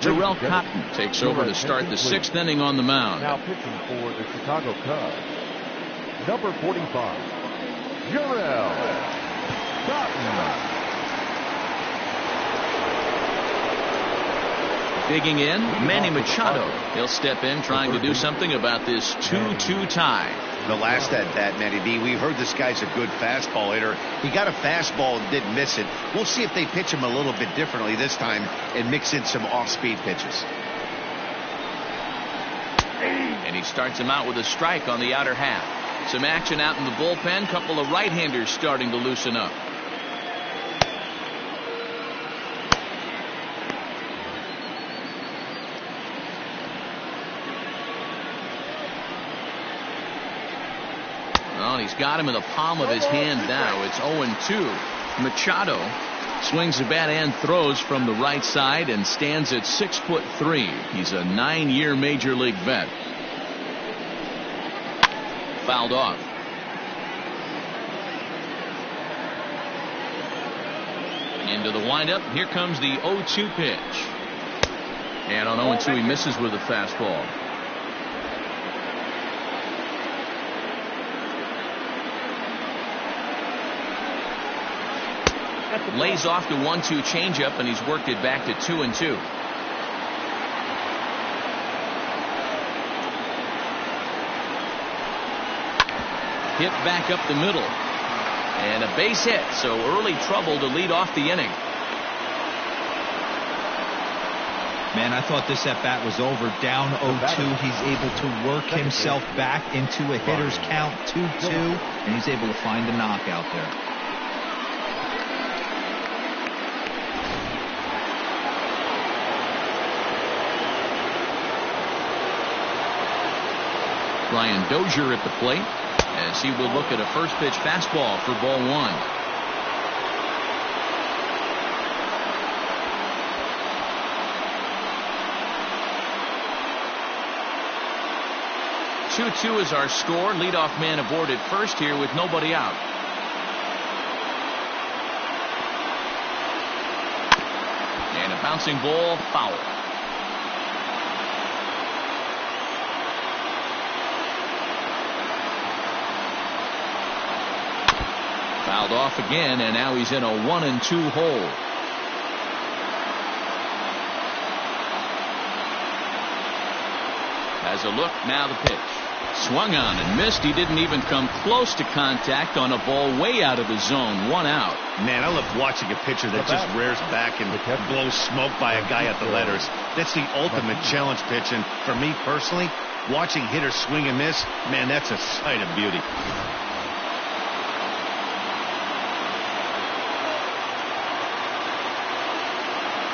Terrell Cotton takes over to start the 6th inning on the mound. Now pitching for the Chicago Cubs, number 45, Terrell Cotton. Digging in, Manny Machado. He'll step in trying to do something about this 2-2 tie. The last at bat, Matty B, we heard this guy's a good fastball hitter. He got a fastball and didn't miss it. We'll see if they pitch him a little bit differently this time and mix in some off-speed pitches. And he starts him out with a strike on the outer half. Some action out in the bullpen. Couple of right-handers starting to loosen up. Well, he's got him in the palm of his hand now. It's 0-2. Machado swings the bat and throws from the right side and stands at 6'3". He's a 9-year major league vet. Fouled off. Into the windup. Here comes the 0-2 pitch. And on 0-2 he misses with a fastball. Lays off the 1-2 changeup, and he's worked it back to 2-2. Hit back up the middle. And a base hit, so early trouble to lead off the inning. Man, I thought this at-bat was over. Down 0-2. He's able to work himself back into a hitter's count, 2-2, and he's able to find a knockout there. Brian Dozier at the plate as he will look at a first pitch fastball for ball 1. 2-2 is our score. Leadoff man aboard at first here with nobody out. And a bouncing ball, foul. Fouled off again, and now he's in a 1-2 hole. Here's a look. Now the pitch. Swung on and missed. He didn't even come close to contact on a ball way out of his zone. 1 out. Man, I love watching a pitcher that just rears back and blows smoke by a guy at the letters. That's the ultimate challenge pitch. And for me personally, watching hitters swing and miss, man, that's a sight of beauty.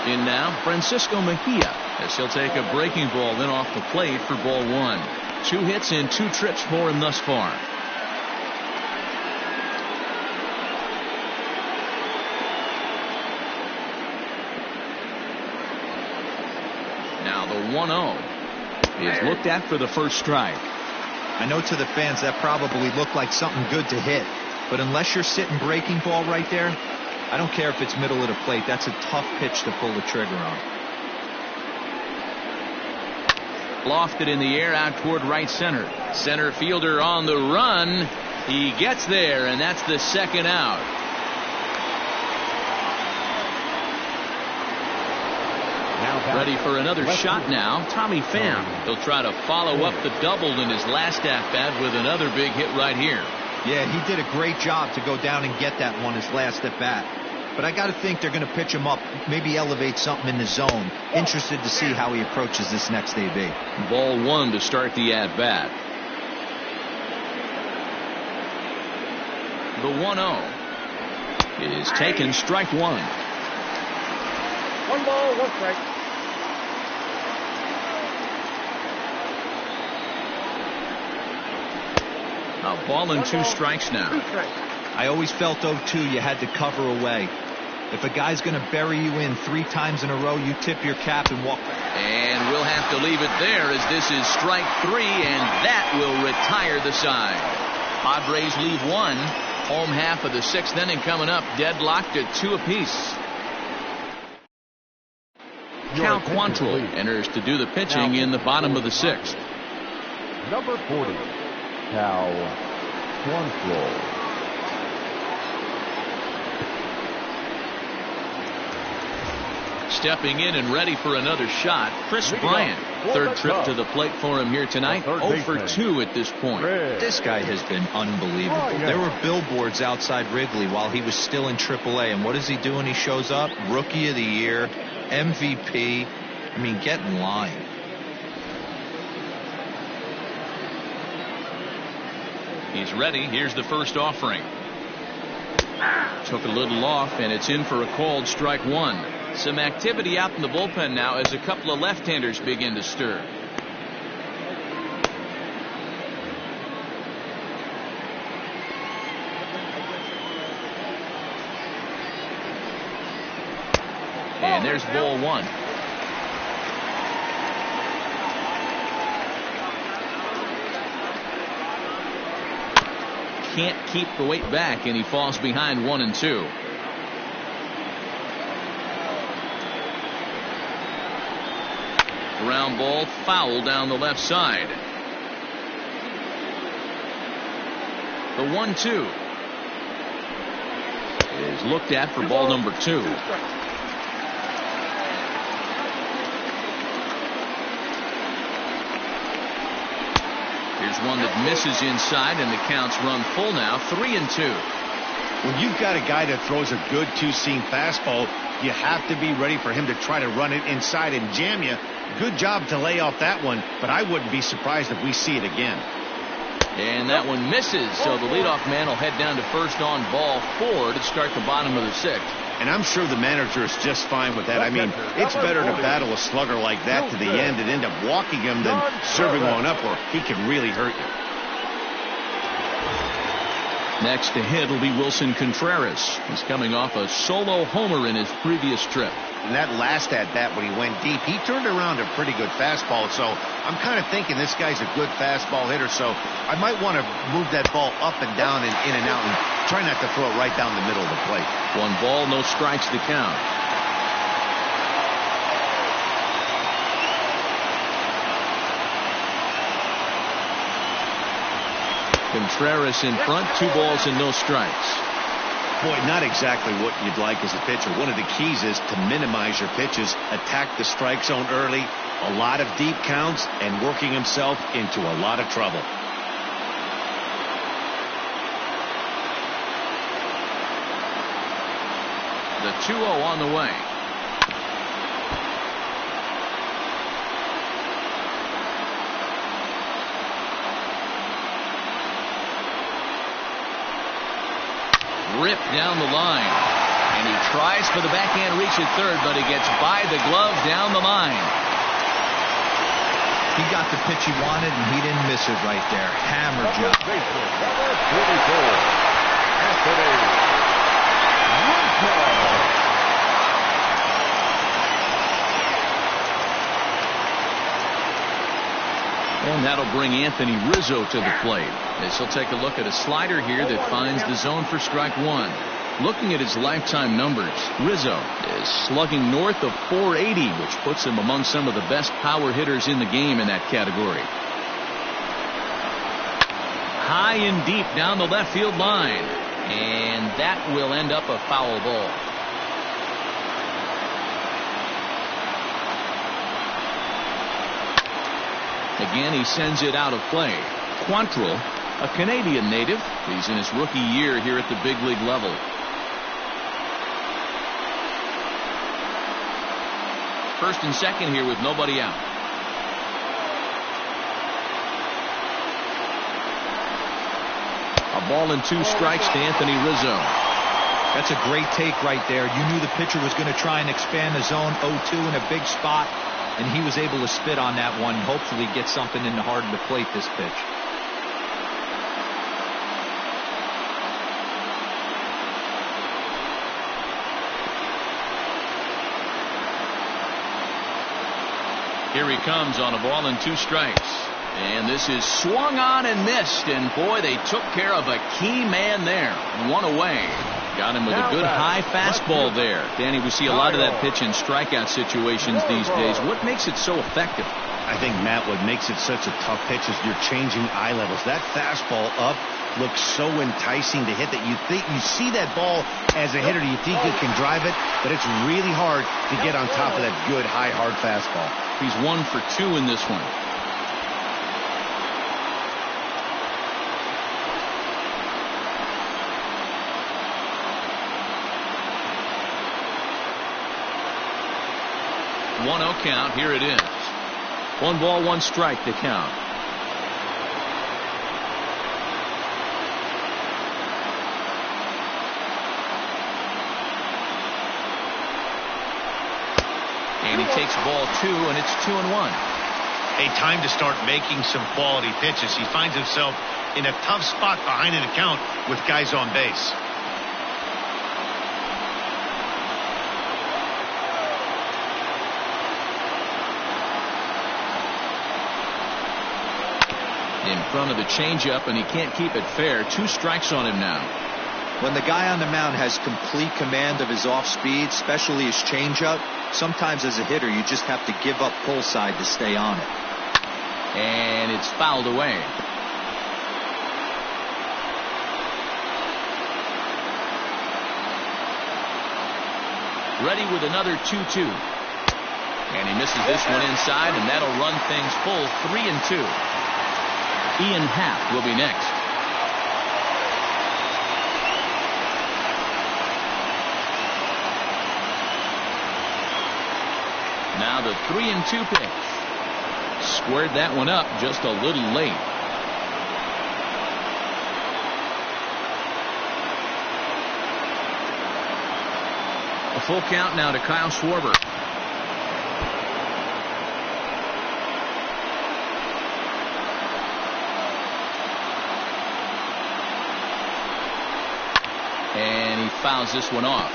In now, Francisco Mejia, as he'll take a breaking ball in off the plate for ball 1. 2 hits and 2 trips for him thus far. Now the 1-0 is looked at for the first strike. I know to the fans that probably looked like something good to hit, but unless you're sitting breaking ball right there, I don't care if it's middle of the plate. That's a tough pitch to pull the trigger on. Lofted in the air out toward right center. Center fielder on the run. He gets there, and that's the second out. Ready for another shot now. Tommy Pham. He'll try to follow up the double in his last at-bat with another big hit right here. Yeah, he did a great job to go down and get that one his last at-bat. But I got to think they're going to pitch him up, maybe elevate something in the zone. Interested to see how he approaches this next AB. Ball 1 to start the at-bat. The 1-0 is taken, strike 1. 1 ball, 1 strike. A ball and 2 strikes now. 2 strikes. I always felt, 0-2, you had to cover away. If a guy's going to bury you in 3 times in a row, you tip your cap and walk back. And we'll have to leave it there as this is strike 3, and that will retire the side. Padres leave 1. Home half of the 6th inning coming up, deadlocked at 2 apiece. Cal Quantrill enters to do the pitching in the bottom of the 6th. Number 40, Cal Quantrill. Stepping in and ready for another shot, Chris Bryant. 3rd trip to the plate for him here tonight. 0 for 2 at this point. This guy has been unbelievable. There were billboards outside Wrigley while he was still in AAA. And what does he do when he shows up? Rookie of the Year, MVP. I mean, get in line. He's ready. Here's the first offering. Took a little off, and it's in for a called strike 1. Some activity out in the bullpen now as a couple of left-handers begin to stir. And there's ball 1. Can't keep the weight back, and he falls behind 1 and 2. Ground ball foul down the left side. The 1-2 is looked at for ball number 2. Here's one that misses inside, and the count's run full now. 3 and 2. When you've got a guy that throws a good 2-seam fastball, you have to be ready for him to try to run it inside and jam you. Good job to lay off that one, but I wouldn't be surprised if we see it again. And that one misses, so the leadoff man will head down to first on ball 4 to start the bottom of the 6th. And I'm sure the manager is just fine with that. I mean, it's better to battle a slugger like that to the end and end up walking him than serving one up where he can really hurt you. Next to hit will be Wilson Contreras. He's coming off a solo homer in his previous trip. And that last at-bat when he went deep, he turned around a pretty good fastball. So I'm kind of thinking this guy's a good fastball hitter. So I might want to move that ball up and down and in and out and try not to throw it right down the middle of the plate. 1 ball, no strikes to count. Contreras in front, 2 balls and no strikes. Boy, not exactly what you'd like as a pitcher. One of the keys is to minimize your pitches, attack the strike zone early, A lot of deep counts and working himself into a lot of trouble. The 2-0 on the way. Ripped down the line. And he tries for the backhand reach at third, but he gets by the glove down the line. He got the pitch he wanted, and he didn't miss it right there. Hammer job. And that'll bring Anthony Rizzo to the plate. As he'll take a look at a slider here that finds the zone for strike one. Looking at his lifetime numbers, Rizzo is slugging north of .480, which puts him among some of the best power hitters in the game in that category. High and deep down the left field line. And that will end up a foul ball. Again, he sends it out of play. Quantrill, a Canadian native. He's in his rookie year here at the big league level. First and second here with nobody out. A ball and 2 strikes to Anthony Rizzo. That's a great take right there. You knew the pitcher was going to try and expand the zone. 0-2 in a big spot, and he was able to spit on that one. Hopefully get something in the heart of the plate this pitch. Here he comes on a ball and 2 strikes. And this is swung on and missed. And boy, they took care of a key man there. 1 away. Got him with a good high fastball there. Danny, we see a lot of that pitch in strikeout situations these days. What makes it so effective? I think, Matt, what makes it such a tough pitch is you're changing eye levels. That fastball up looks so enticing to hit that you see that ball as a hitter, you think you can drive it, but it's really hard to get on top of that good high hard fastball. He's 1 for 2 in this one. One 0 count. Here it is. 1 ball, 1 strike to count. And he takes ball 2, and it's 2-1. Hey, time to start making some quality pitches. He finds himself in a tough spot behind an account with guys on base. In front of the changeup, and he can't keep it fair. 2 strikes on him now. When the guy on the mound has complete command of his off speed, especially his changeup, sometimes as a hitter you just have to give up pull side to stay on it. And it's fouled away. Ready with another 2-2. And he misses this one inside, and that'll run things full 3-2. Ian Happ will be next. Now the 3-2 pitch. Squared that one up just a little late. A full count now to Kyle Schwarber. And he fouls this one off.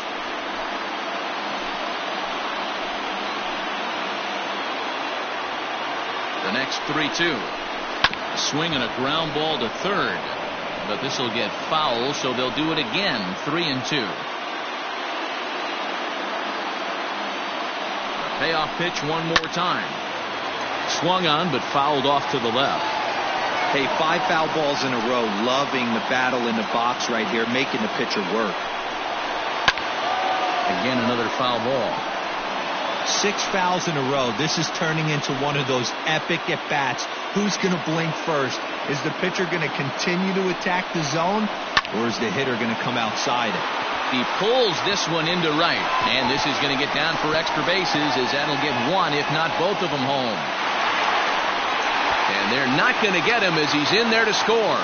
The next 3-2. A swing and a ground ball to third. But this will get foul, so they'll do it again. 3-2. A payoff pitch one more time. Swung on, but fouled off to the left. Hey, 5 foul balls in a row. Loving the battle in the box right here, making the pitcher work. Again, another foul ball. 6 fouls in a row. This is turning into one of those epic at-bats. Who's going to blink first? Is the pitcher going to continue to attack the zone, or is the hitter going to come outside it? He pulls this one into right, and this is going to get down for extra bases, as that'll get one, if not both of them, home. And they're not going to get him as he's in there to score.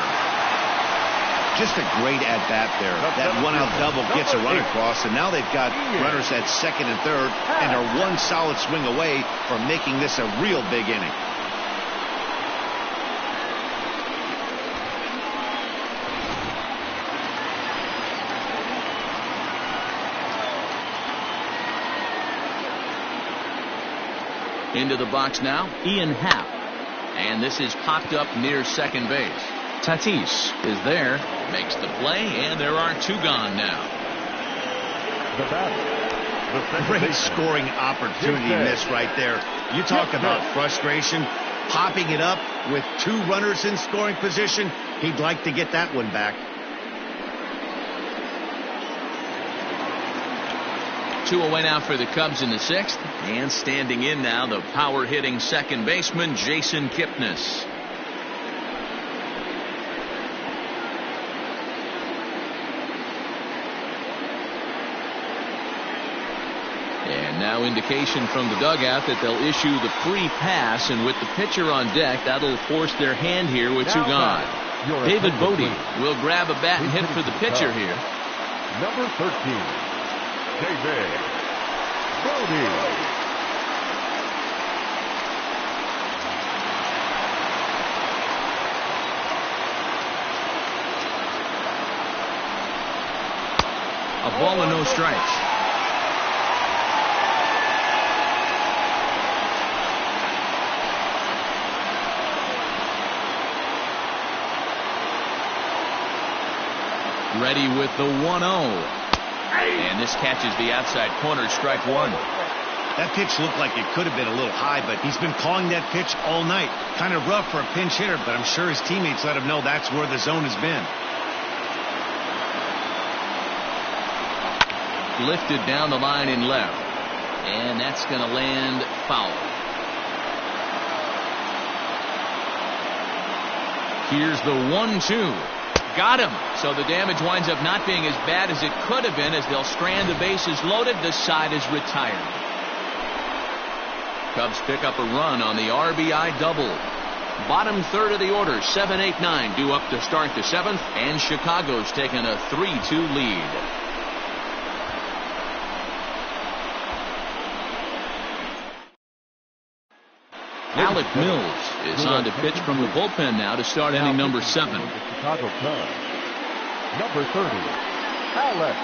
Just a great at-bat there. That one-out double gets a run across, and now they've got runners at second and third and are one solid swing away from making this a real big inning. Into the box now, Ian Happ. And this is popped up near second base. Tatis is there, makes the play, and there are 2 gone now. The batter. Great scoring opportunity miss right there. You talk about frustration. Popping it up with 2 runners in scoring position. He'd like to get that one back. 2 away now for the Cubs in the 6th. And standing in now, the power-hitting second baseman, Jason Kipnis. And now indication from the dugout that they'll issue the free pass, and with the pitcher on deck, that'll force their hand here with 2 gone. David Bodie will grab a bat and hit for the pitcher here. Number 13, David Bodie. A ball and no strikes. Ready with the 1-0. And this catches the outside corner, strike 1. That pitch looked like it could have been a little high, but he's been calling that pitch all night. Kind of rough for a pinch hitter, but I'm sure his teammates let him know that's where the zone has been. Lifted down the line in left, and that's going to land foul. Here's the 1-2. Got him. So the damage winds up not being as bad as it could have been, as they'll strand the bases loaded. The side is retired. Cubs pick up a run on the RBI double. Bottom third of the order, 7-8-9 due up to start the 7th, and Chicago's taken a 3-2 lead. Alec Mills is on to pitch from the bullpen now to start inning number 7. Chicago Cubs. Number 30, Alec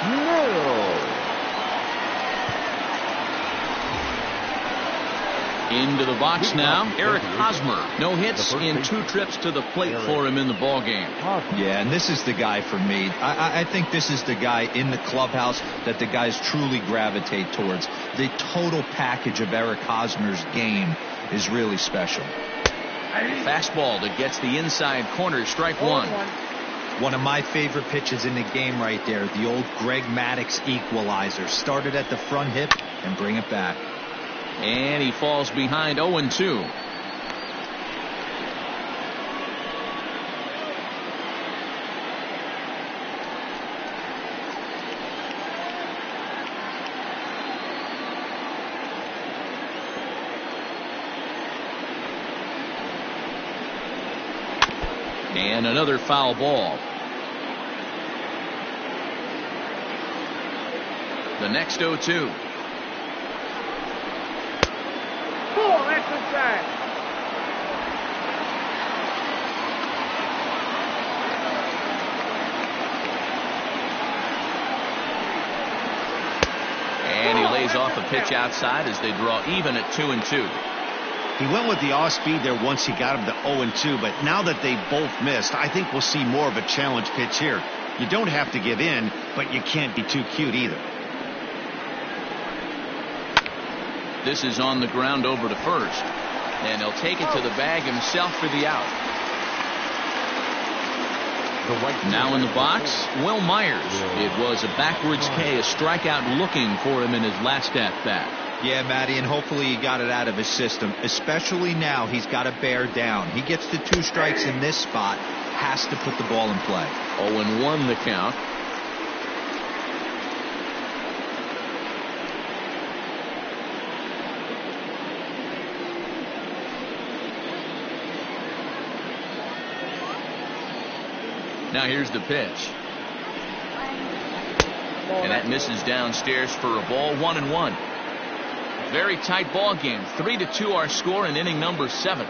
Mills. Into the box now, Eric Hosmer. No hits in 2 trips to the plate for him in the ballgame. Yeah, and this is the guy for me. I think this is the guy in the clubhouse that the guys truly gravitate towards. The total package of Eric Hosmer's game is really special. Fastball that gets the inside corner, strike 1. One of my favorite pitches in the game right there, the old Greg Maddux equalizer. Started at the front hip and bring it back. And he falls behind 0-2. And another foul ball. The next 0-2. And he lays off a pitch outside as they draw even at 2-2. He went with the off speed there once he got him to 0-2, but now that they both missed, I think we'll see more of a challenge pitch here. You don't have to give in, but you can't be too cute either. This is on the ground over to first, and he'll take it to the bag himself for the out. Now in the box, Will Myers. It was a backwards K, a strikeout looking for him in his last at-bat. Yeah, Matty, and hopefully he got it out of his system, especially now he's got to bear down. He gets the 2 strikes in this spot, has to put the ball in play. 0-1 the count. Now here's the pitch. And that misses downstairs for a ball. 1-1. Very tight ball game. 3-2 our score in inning number 7.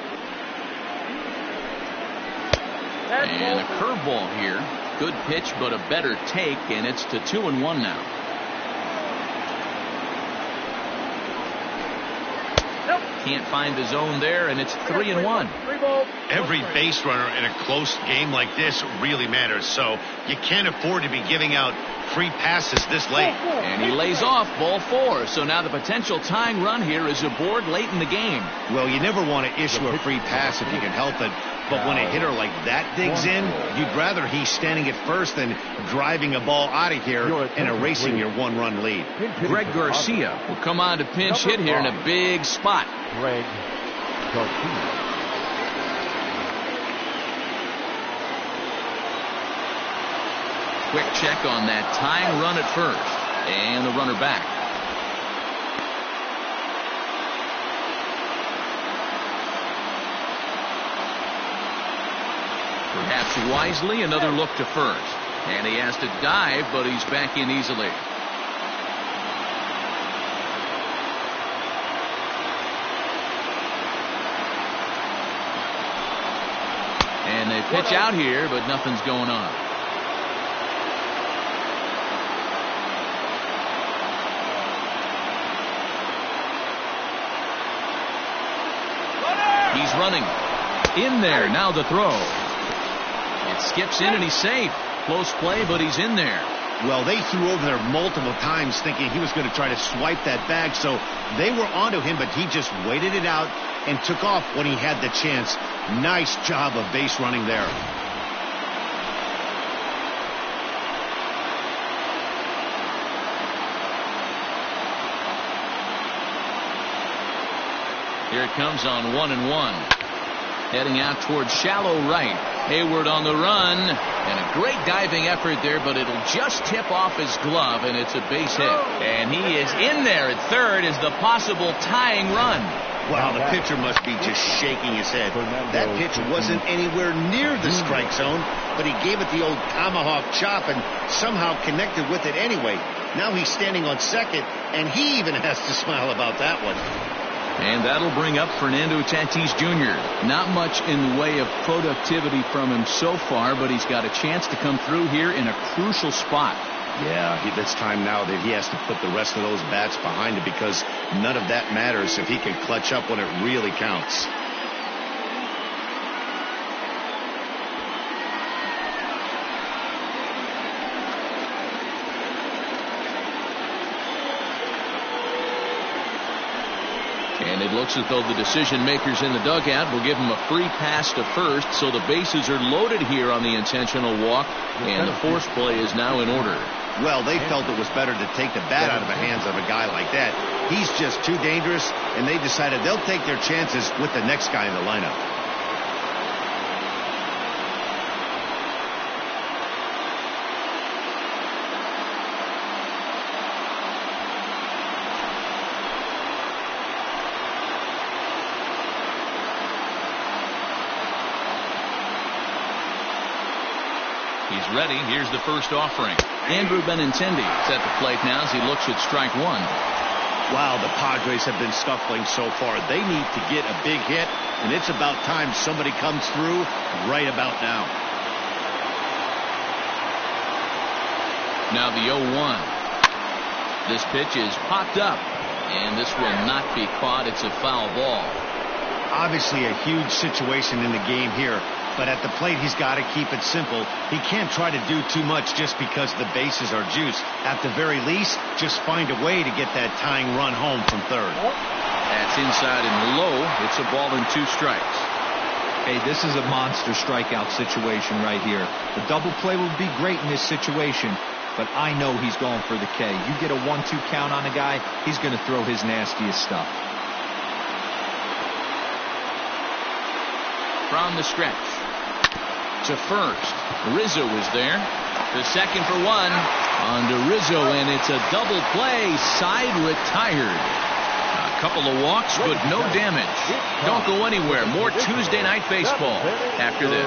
And a curveball here. Good pitch, but a better take, and it's to 2-1 now. Can't find the zone there, and it's 3-1. Every base runner in a close game like this really matters, so you can't afford to be giving out free passes this late. And he lays off, ball 4. So now the potential tying run here is aboard late in the game. Well, you never want to issue a free pass if you can help it, but when a hitter like that digs in, you'd rather he's standing at first than driving a ball out of here and erasing your 1-run lead. Greg Garcia will come on to pinch hit here in a big spot. Greg Garcia. Quick check on that tying run at first. And the runner back. Perhaps wisely, another look to first. And he has to dive, but he's back in easily. And they pitch out here, but nothing's going on. He's running. In there. Now the throw. It skips in and he's safe. Close play, but he's in there. Well, they threw over there multiple times thinking he was going to try to swipe that bag, so they were onto him, but he just waited it out and took off when he had the chance. Nice job of base running there. Here it comes on 1-1. Heading out towards shallow right. Hayward on the run. And a great diving effort there, but it'll just tip off his glove, and it's a base hit. And he is in there at third as the possible tying run. Wow, the pitcher must be just shaking his head. That pitch wasn't anywhere near the strike zone, but he gave it the old tomahawk chop and somehow connected with it anyway. Now he's standing on second, and he even has to smile about that one. And that'll bring up Fernando Tatis Jr. Not much in the way of productivity from him so far, but he's got a chance to come through here in a crucial spot. Yeah, it's time now that he has to put the rest of those bats behind him, because none of that matters if he can clutch up when it really counts. And it looks as though the decision makers in the dugout will give him a free pass to first, so the bases are loaded here on the intentional walk, and the force play is now in order. Well, they felt it was better to take the bat out of the hands of a guy like that. He's just too dangerous, and they decided they'll take their chances with the next guy in the lineup. He's ready. Here's the first offering. Andrew Benintendi is at the plate now as he looks at strike one. Wow, the Padres have been scuffling so far. They need to get a big hit, and it's about time somebody comes through right about now. Now the 0-1. This pitch is popped up, and this will not be caught. It's a foul ball. Obviously a huge situation in the game here, but at the plate he's got to keep it simple. He can't try to do too much just because the bases are juiced. At the very least, just find a way to get that tying run home from third. That's inside and low. It's a ball and 2 strikes. Hey, this is a monster strikeout situation right here. The double play would be great in this situation, but I know he's going for the K. You get a 1-2 count on a guy, he's going to throw his nastiest stuff. From the stretch to first, Rizzo is there. To second for one on to Rizzo, and it's a double play. Side retired. A couple of walks, but no damage. Don't go anywhere. More Tuesday night baseball after this.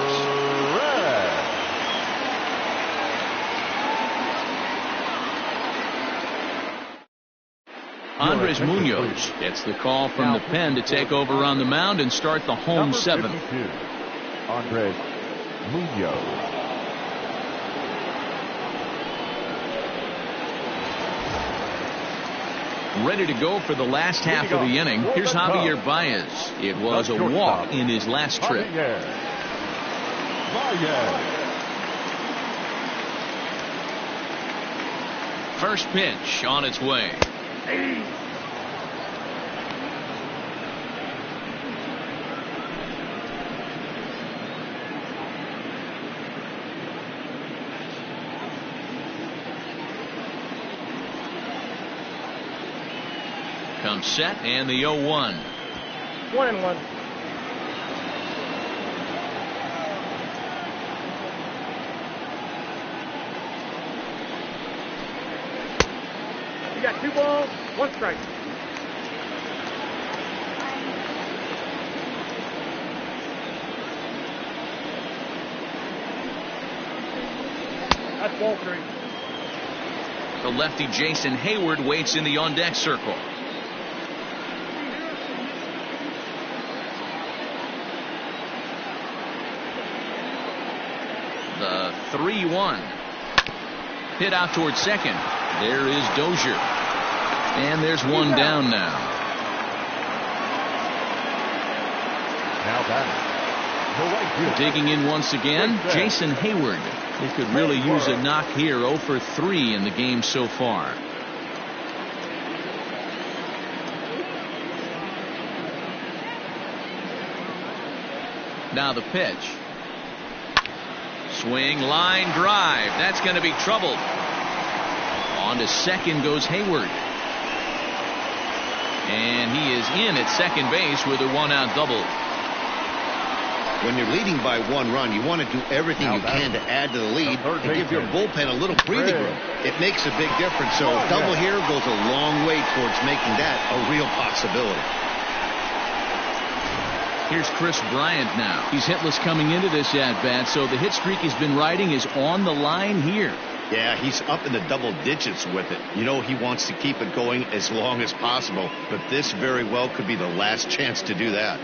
Andres Munoz gets the call from the pen to take over on the mound and start the home seventh. Andres Munoz. Ready to go for the last half of the inning. Here's Javier Baez. It was a walk in his last trip. First pitch on its way. Comes set and the 0-1. 1-1. You got 2 balls, 1 strike. That's ball 3. The lefty Jason Hayward waits in the on-deck circle. The 3-1. Hit out towards second. There is Dozier. And there's one down now. Now batting. Digging in once again, Jason Hayward. He could really use a knock here. 0 for 3 in the game so far. Now the pitch. Swing, line, drive. That's going to be trouble. On to second goes Hayward. And he is in at second base with a 1-out double. When you're leading by 1 run, you want to do everything you can to add to the lead and give your bullpen a little breathing room. It makes a big difference. So a double here goes a long way towards making that a real possibility. Here's Chris Bryant now. He's hitless coming into this at-bat, so the hit streak he's been riding is on the line here. Yeah, he's up in the double digits with it. You know he wants to keep it going as long as possible, but this very well could be the last chance to do that.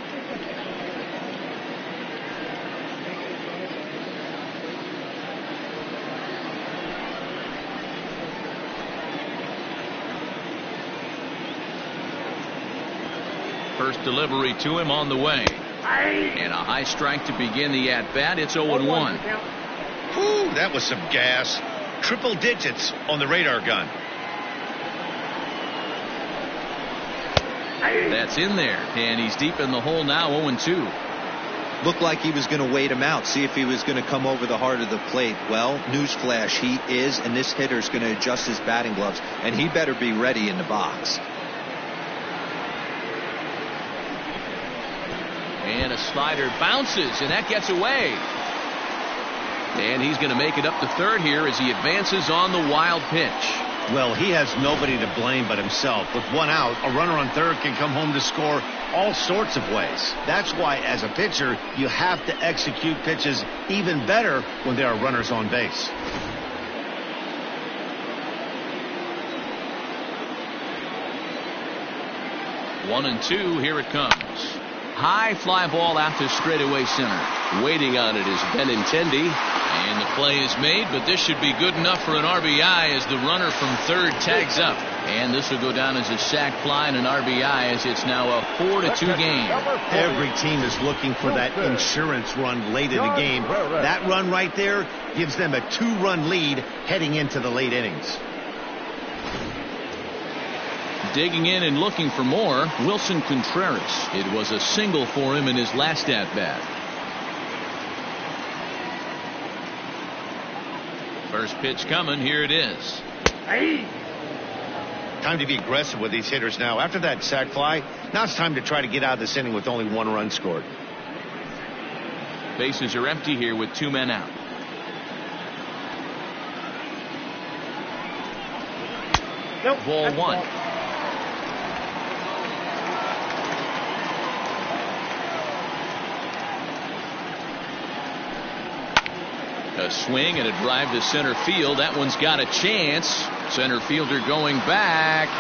First delivery to him on the way. And a high strike to begin the at-bat. It's 0-1. Whew, that was some gas. Triple digits on the radar gun. That's in there. And he's deep in the hole now, 0-2. Looked like he was going to wait him out, see if he was going to come over the heart of the plate. Well, newsflash, he is, and this hitter's going to adjust his batting gloves, and he better be ready in the box. And a slider bounces, and that gets away. And he's going to make it up to third here as he advances on the wild pitch. Well, he has nobody to blame but himself. With 1 out, a runner on third can come home to score all sorts of ways. That's why, as a pitcher, you have to execute pitches even better when there are runners on base. One and two, here it comes. High fly ball out to straightaway center. Waiting on it is Benintendi. And the play is made, but this should be good enough for an RBI as the runner from third tags up. And this will go down as a sac fly and an RBI as it's now a 4-2 game. Every team is looking for that insurance run late in the game. That run right there gives them a 2-run lead heading into the late innings. Digging in and looking for more, Wilson Contreras. It was a single for him in his last at-bat. First pitch coming. Here it is. Hey. Time to be aggressive with these hitters now. After that sac fly, now it's time to try to get out of this inning with only 1 run scored. Bases are empty here with 2 men out. Nope, Ball that's 1. ball. A swing and a drive to center field. That one's got a chance. Center fielder going back,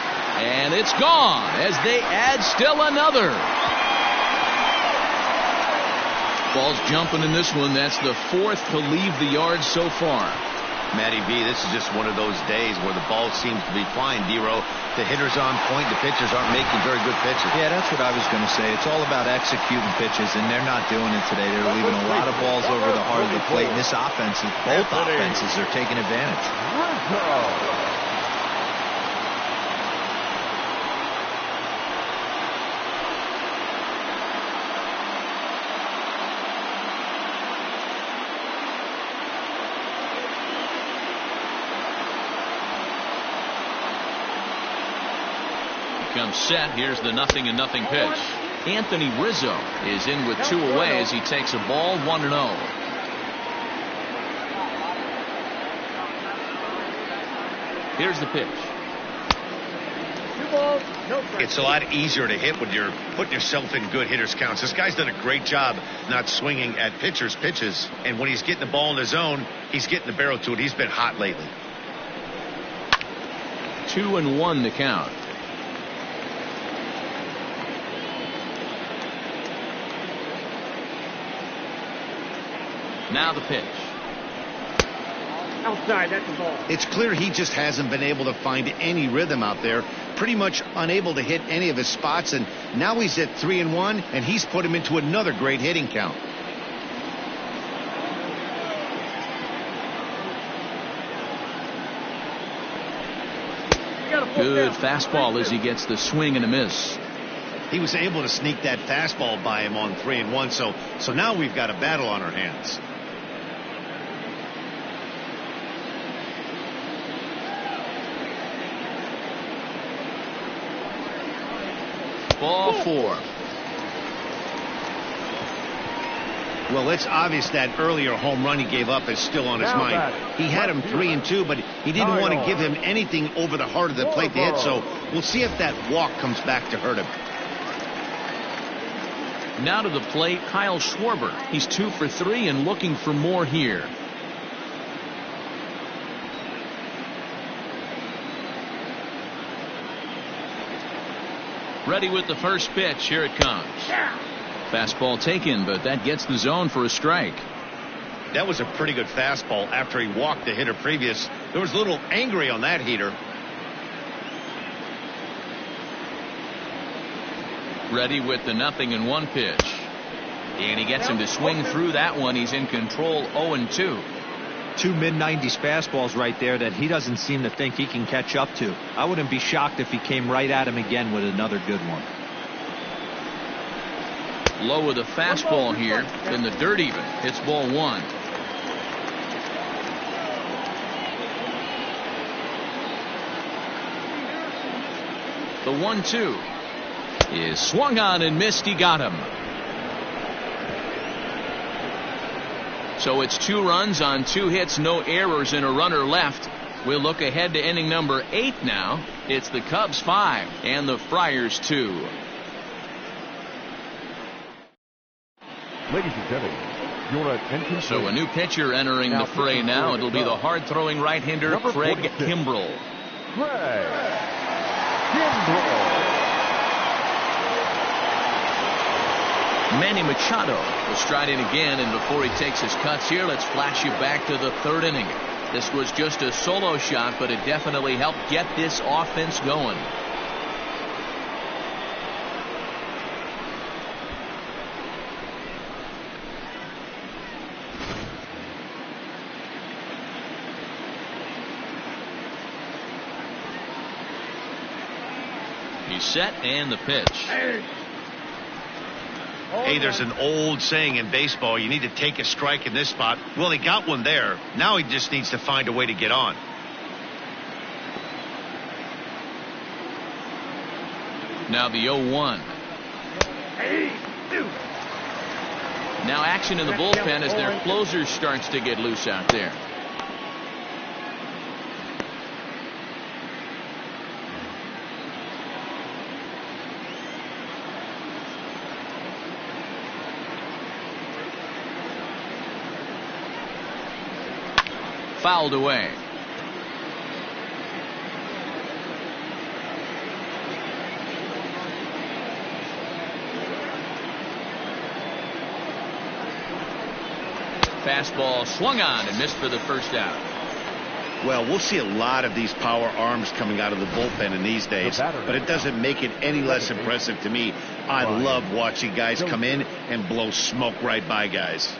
and it's gone as they add still another. Ball's jumping in this one. That's the 4th to leave the yard so far. Matty V, this is just one of those days where the ball seems to be flying, D-Row. The hitter's on point. The pitchers aren't making very good pitches. Yeah, that's what I was going to say. It's all about executing pitches, and they're not doing it today. They're leaving a lot of balls over the heart of the plate, and this offense, both offenses are taking advantage. Comes set. Here's the 0-0 pitch. Anthony Rizzo is in with 2 away as he takes a ball 1-0. Here's the pitch. 2 balls, no strikes. It's a lot easier to hit when you're putting yourself in good hitters' counts. This guy's done a great job not swinging at pitchers' pitches. And when he's getting the ball in the zone, he's getting the barrel to it. He's been hot lately. 2-1 the count. Now the pitch. Outside, that's a ball. It's clear he just hasn't been able to find any rhythm out there. Pretty much unable to hit any of his spots, and now he's at 3-1, and he's put him into another great hitting count. Good fastball as he gets the swing and a miss. He was able to sneak that fastball by him on 3-1, so now we've got a battle on our hands. Ball 4. Well, it's obvious that earlier home run he gave up is still on his mind. He had him 3-2, but he didn't want to give him anything over the heart of the plate to hit, so we'll see if that walk comes back to hurt him. Now to the plate, Kyle Schwarber. He's 2 for 3 and looking for more here. Ready with the first pitch. Here it comes. Fastball taken, but that gets the zone for a strike. That was a pretty good fastball after he walked the hitter previous. There was a little angry on that heater. Ready with the 0-1 pitch. And he gets him to swing through that one. He's in control 0-2. 2 mid-90s fastballs right there that he doesn't seem to think he can catch up to. I wouldn't be shocked if he came right at him again with another good one. Low with a fastball here. In the dirt even. It's ball 1. The 1-2 is swung on and missed. He got him. So it's 2 runs on 2 hits, no errors, and a runner left. We'll look ahead to inning number 8 now. It's the Cubs 5 and the Friars 2. Ladies and gentlemen, your attention. So a new pitcher entering the fray now. It'll be the hard-throwing right-hander Craig Kimbrell. Craig Kimbrell. Manny Machado will stride in again, and before he takes his cuts here, let's flash you back to the 3rd inning. This was just a solo shot, but it definitely helped get this offense going. He's set, and the pitch. Hey, there's an old saying in baseball, you need to take a strike in this spot. Well, he got one there. Now he just needs to find a way to get on. Now the 0-1. Now action in the bullpen as their closer starts to get loose out there. Fouled away. Fastball swung on and missed for the first out. Well, we'll see a lot of these power arms coming out of the bullpen in these days, but it doesn't make it any less impressive to me. I love watching guys come in and blow smoke right by guys.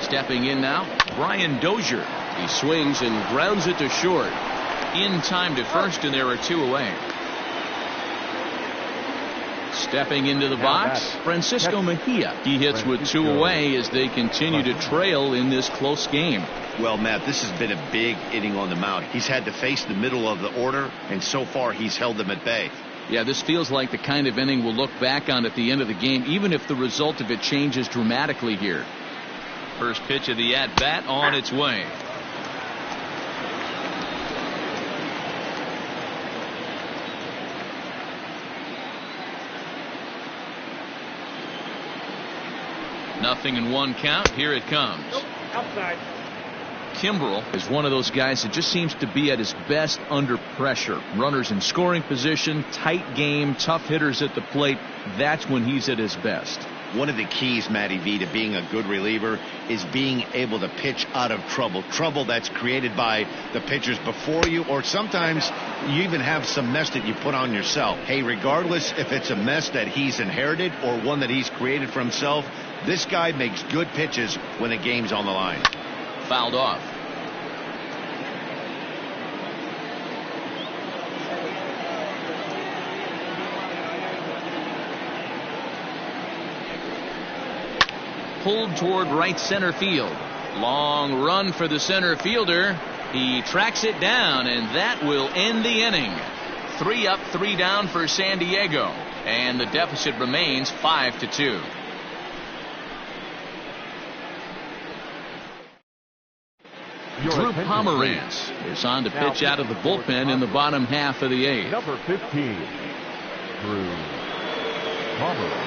Stepping in now, Brian Dozier. He swings and grounds it to short. In time to first, and there are 2 away. Stepping into the box, Francisco Mejia. He hits with 2 away as they continue to trail in this close game. Well, Matt, this has been a big inning on the mound. He's had to face the middle of the order, and so far he's held them at bay. Yeah, this feels like the kind of inning we'll look back on at the end of the game, even if the result of it changes dramatically here. First pitch of the at-bat on its way. Nothing in 1 count. Here it comes. Nope, outside. Kimbrel is one of those guys that just seems to be at his best under pressure. Runners in scoring position, tight game, tough hitters at the plate. That's when he's at his best. One of the keys, Matty V, to being a good reliever is being able to pitch out of trouble. Trouble that's created by the pitchers before you, or sometimes you even have some mess that you put on yourself. Hey, regardless if it's a mess that he's inherited or one that he's created for himself, this guy makes good pitches when the game's on the line. Fouled off. Pulled toward right center field. Long run for the center fielder. He tracks it down, and that will end the inning. 3 up, 3 down for San Diego, and the deficit remains 5-2. Drew Pomerantz is on to pitch out of the bullpen in the bottom half of the 8th. Number 15, Drew Pomerantz.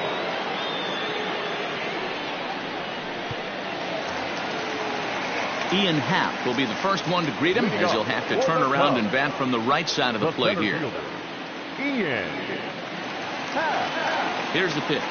Ian Happ will be the first one to greet him, as he'll have to turn around and bat from the right side of the plate here. Ian Happ. Here's the pitch.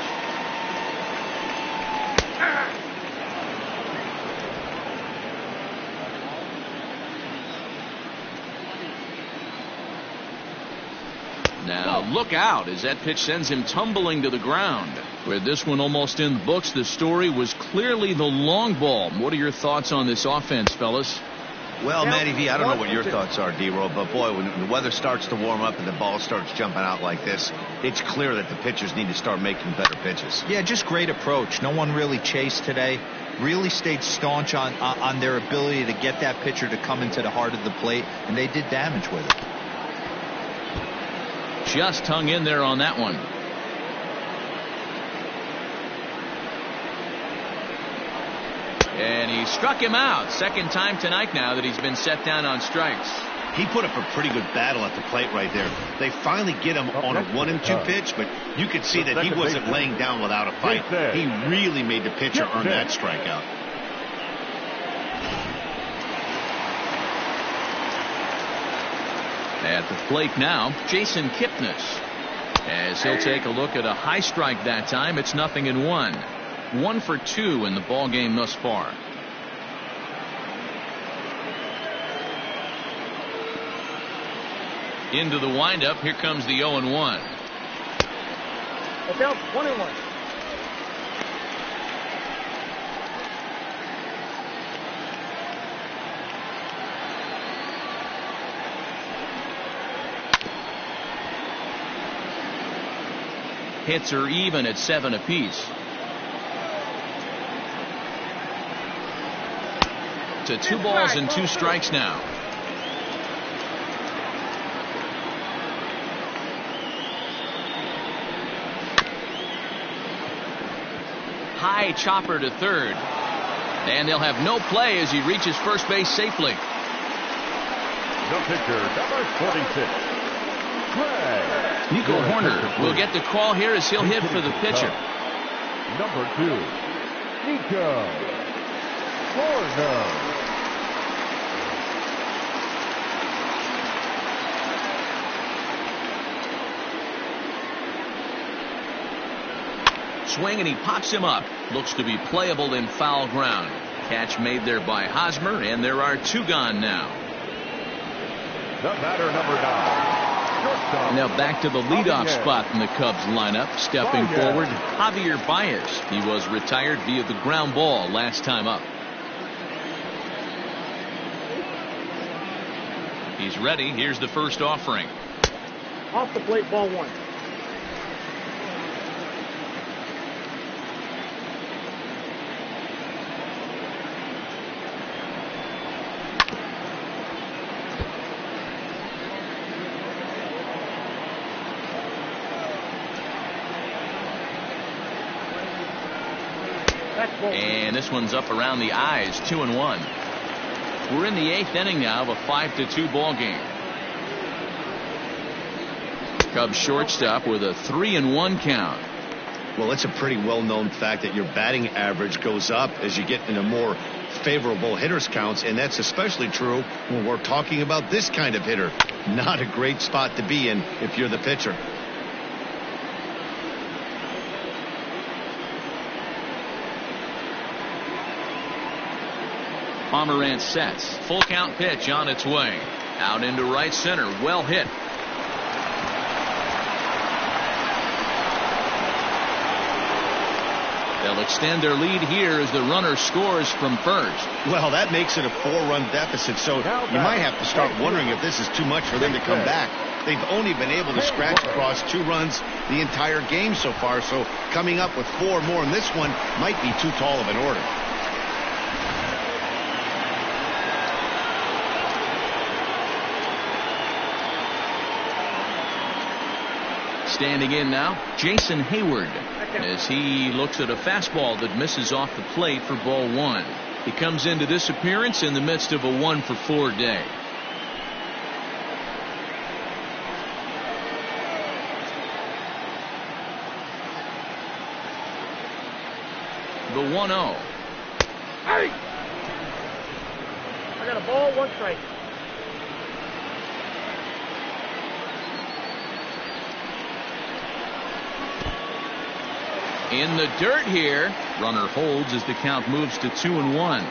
Now look out as that pitch sends him tumbling to the ground. With this one almost in the books, the story was clearly the long ball. What are your thoughts on this offense, fellas? Well, Matty V, I don't know what your thoughts are, D-Roll, but boy, when the weather starts to warm up and the ball starts jumping out like this, it's clear that the pitchers need to start making better pitches. Yeah, just great approach. No one really chased today. Really stayed staunch on their ability to get that pitcher to come into the heart of the plate, and they did damage with it. Just hung in there on that one. And he struck him out. Second time tonight now that he's been set down on strikes. He put up a pretty good battle at the plate right there. They finally get him on a 1-2 pitch, but you could see that he wasn't laying down without a fight. He really made the pitcher earn that strikeout. At the plate now, Jason Kipnis. As he'll take a look at a high strike that time, it's 0-1. 1 for 2 in the ball game thus far. Into the windup, here comes the 0-1. It's out 1-1. Hits are even at 7 apiece. To 2 balls and 2 strikes now. High chopper to third. And they'll have no play as he reaches first base safely. The pitcher, number 46. Greg. Nico Horner will get the call here as he'll hit for the pitcher. Number 2, Nico Horner. Swing and he pops him up. Looks to be playable in foul ground. Catch made there by Hosmer, and there are 2 gone now. The batter, number 9. Shortstop. Now back to the leadoff spot in the Cubs lineup. Stepping forward, Javier Baez. He was retired via the ground ball last time up. He's ready. Here's the first offering. Off the plate, ball 1. And this one's up around the eyes, 2-1. We're in the 8th inning now of a 5-2 ball game. Cubs shortstop with a 3-1 count. Well, it's a pretty well-known fact that your batting average goes up as you get into more favorable hitters counts, and that's especially true when we're talking about this kind of hitter. Not a great spot to be in if you're the pitcher. Pomerantz sets. Full count pitch on its way. Out into right center. Well hit. They'll extend their lead here as the runner scores from first. Well, that makes it a 4-run deficit, so you might have to start wondering if this is too much for them to come back. They've only been able to scratch across 2 runs the entire game so far, so coming up with 4 more in this one might be too tall of an order. Standing in now, Jason Hayward, as he looks at a fastball that misses off the plate for ball 1. He comes into this appearance in the midst of a 1-for-4 day. The 1-0. Hey! I got a ball, 1 strike. In the dirt here. Runner holds as the count moves to 2-1.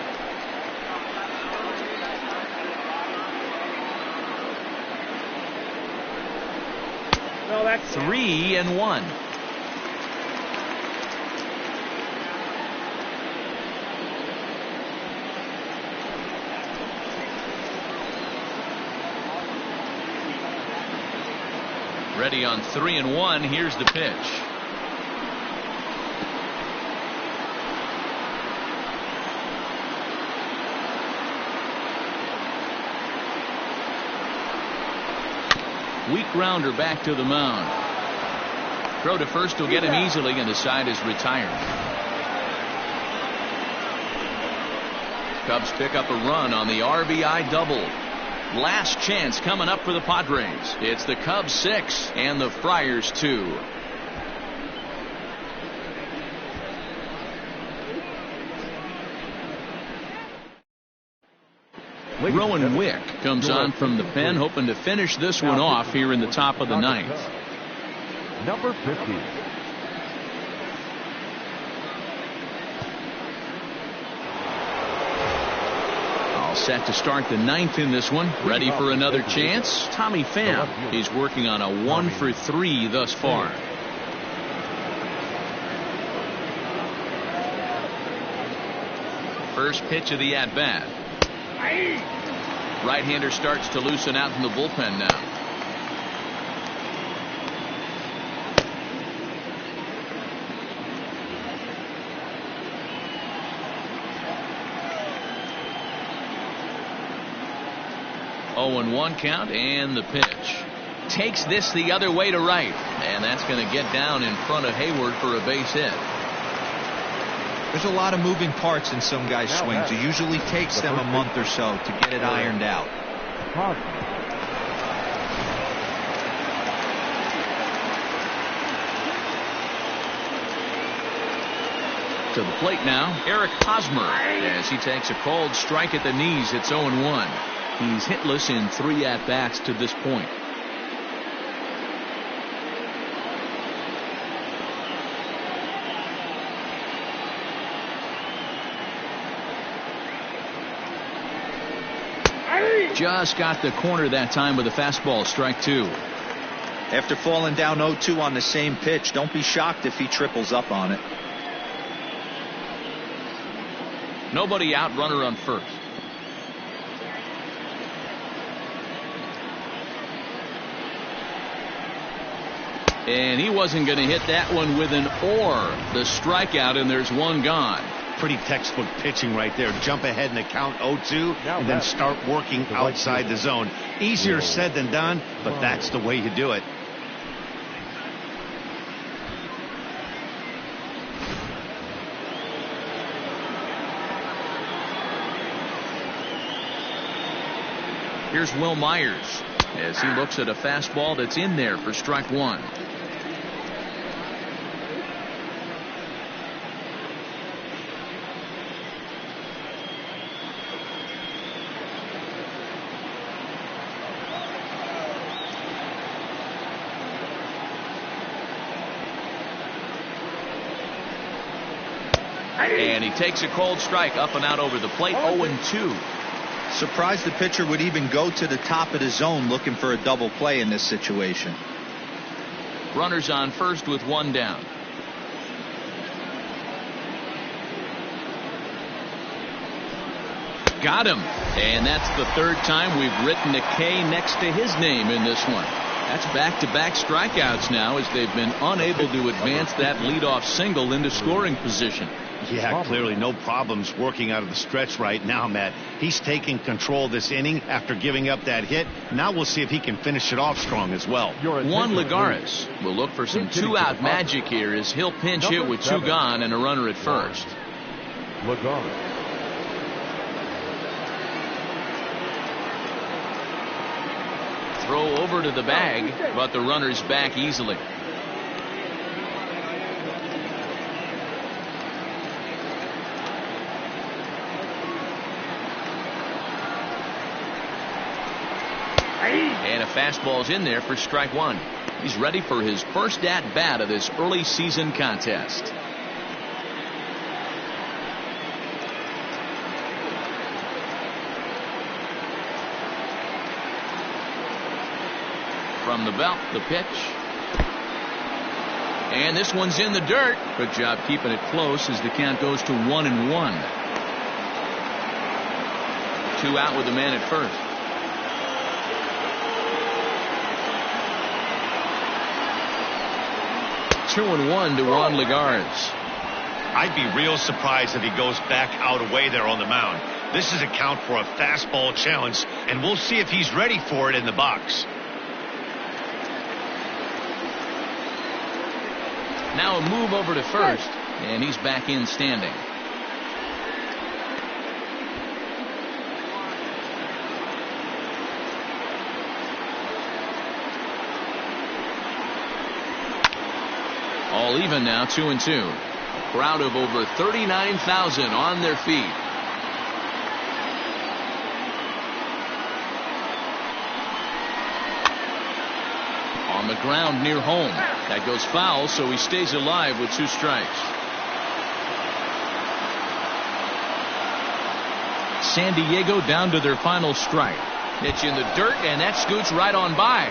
No, that's 3-1. Ready on 3-1. Here's the pitch. Weak grounder back to the mound. Throw to first will get him easily, and the side is retired. Cubs pick up a run on the RBI double. Last chance coming up for the Padres. It's the Cubs 6 and the Friars 2. Rowan Wick comes on from the pen, hoping to finish this one off here in the top of the 9th. Number 50. All set to start the 9th in this one. Ready for another chance. Tommy Pham. He's working on a 1-for-3 thus far. First pitch of the at-bat. Right-hander starts to loosen out in the bullpen now. 0-1 count, and the pitch. Takes this the other way to right, and that's going to get down in front of Hayward for a base hit. There's a lot of moving parts in some guys' swings. It usually takes them a month or so to get it ironed out. To the plate now, Eric Hosmer, as he takes a called strike at the knees. It's 0-1. He's hitless in 3 at-bats to this point. Just got the corner that time with a fastball, strike 2. After falling down 0-2 on the same pitch, don't be shocked if he triples up on it. Nobody out, runner on first. And he wasn't going to hit that one with an or. The strikeout, and there's one gone. Pretty textbook pitching right there. Jump ahead in the count 0-2 and then start working outside the zone. Easier said than done, but that's the way you do it. Here's Will Myers as he looks at a fastball that's in there for strike 1. And he takes a cold strike up and out over the plate. 0-2. Surprised the pitcher would even go to the top of the zone looking for a double play in this situation. Runners on first with 1 down. Got him. And that's the 3rd time we've written a K next to his name in this one. That's back-to-back strikeouts now as they've been unable to advance that leadoff single into scoring position. Yeah, clearly no problems working out of the stretch right now, Matt. He's taking control this inning after giving up that hit. Now we'll see if he can finish it off strong as well. Juan Lagares will look for some 2-out magic here as he'll pinch hit with 2 gone and a runner at first. Lagares. Throw over to the bag, but the runner's back easily. And a fastball's in there for strike 1. He's ready for his first at-bat of this early season contest. From the belt, the pitch. And this one's in the dirt. Good job keeping it close as the count goes to 1-1. 2 out with the man at first. 2-1 to Juan Lagares. I'd be real surprised if he goes back out away there on the mound. This is a count for a fastball challenge, and we'll see if he's ready for it in the box. Now a move over to first, and he's back in standing. All even now, 2-2. A crowd of over 39,000 on their feet. On the ground near home. That goes foul, so he stays alive with 2 strikes. San Diego down to their final strike. Pitch in the dirt, and that scoots right on by.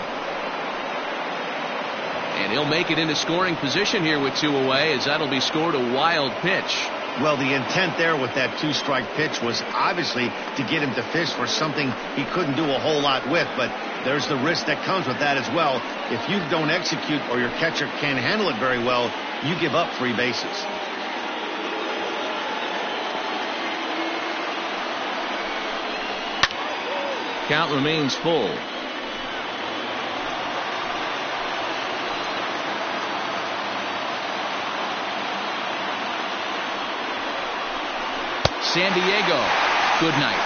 And he'll make it into scoring position here with 2 away, as that'll be scored a wild pitch. Well, the intent there with that 2-strike pitch was obviously to get him to fish for something he couldn't do a whole lot with, but there's the risk that comes with that as well. If you don't execute or your catcher can't handle it very well, you give up 3 bases. count remains full. San Diego, good night.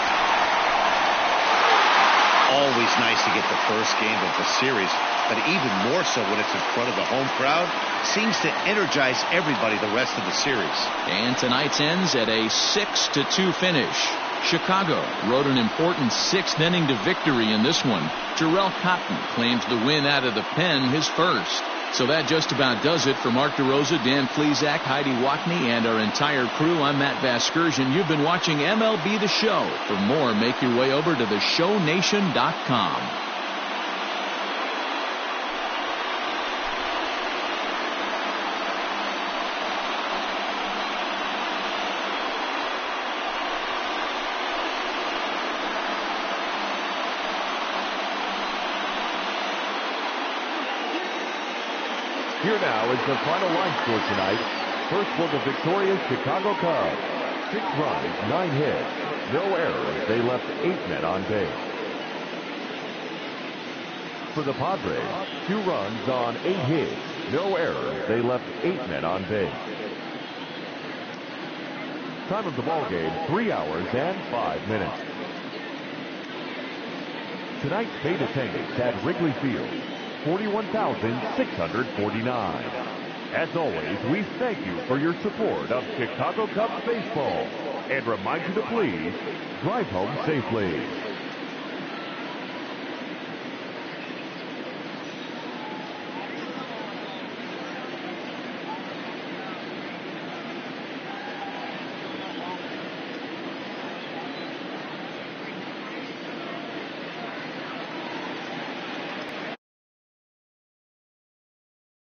Always nice to get the first game of the series, but even more so when it's in front of the home crowd. Seems to energize everybody the rest of the series. And tonight's ends at a 6-2 finish. Chicago rode an important 6th inning to victory in this one. Jarrell Cotton claims the win out of the pen, his first. So that just about does it for Mark DeRosa, Dan Plesac, Heidi Watney, and our entire crew. I'm Matt Vasgersian. You've been watching MLB The Show. For more, make your way over to theshownation.com. Here now is the final line score tonight. First for the victorious Chicago Cubs. 6 runs, 9 hits, no errors. They left 8 men on base. For the Padres, 2 runs on 8 hits, no errors. They left 8 men on base. Time of the ball game, 3 hours and 5 minutes. Tonight's paid attendance at Wrigley Field, 41,649. As always, we thank you for your support of Chicago Cubs baseball and remind you to please drive home safely.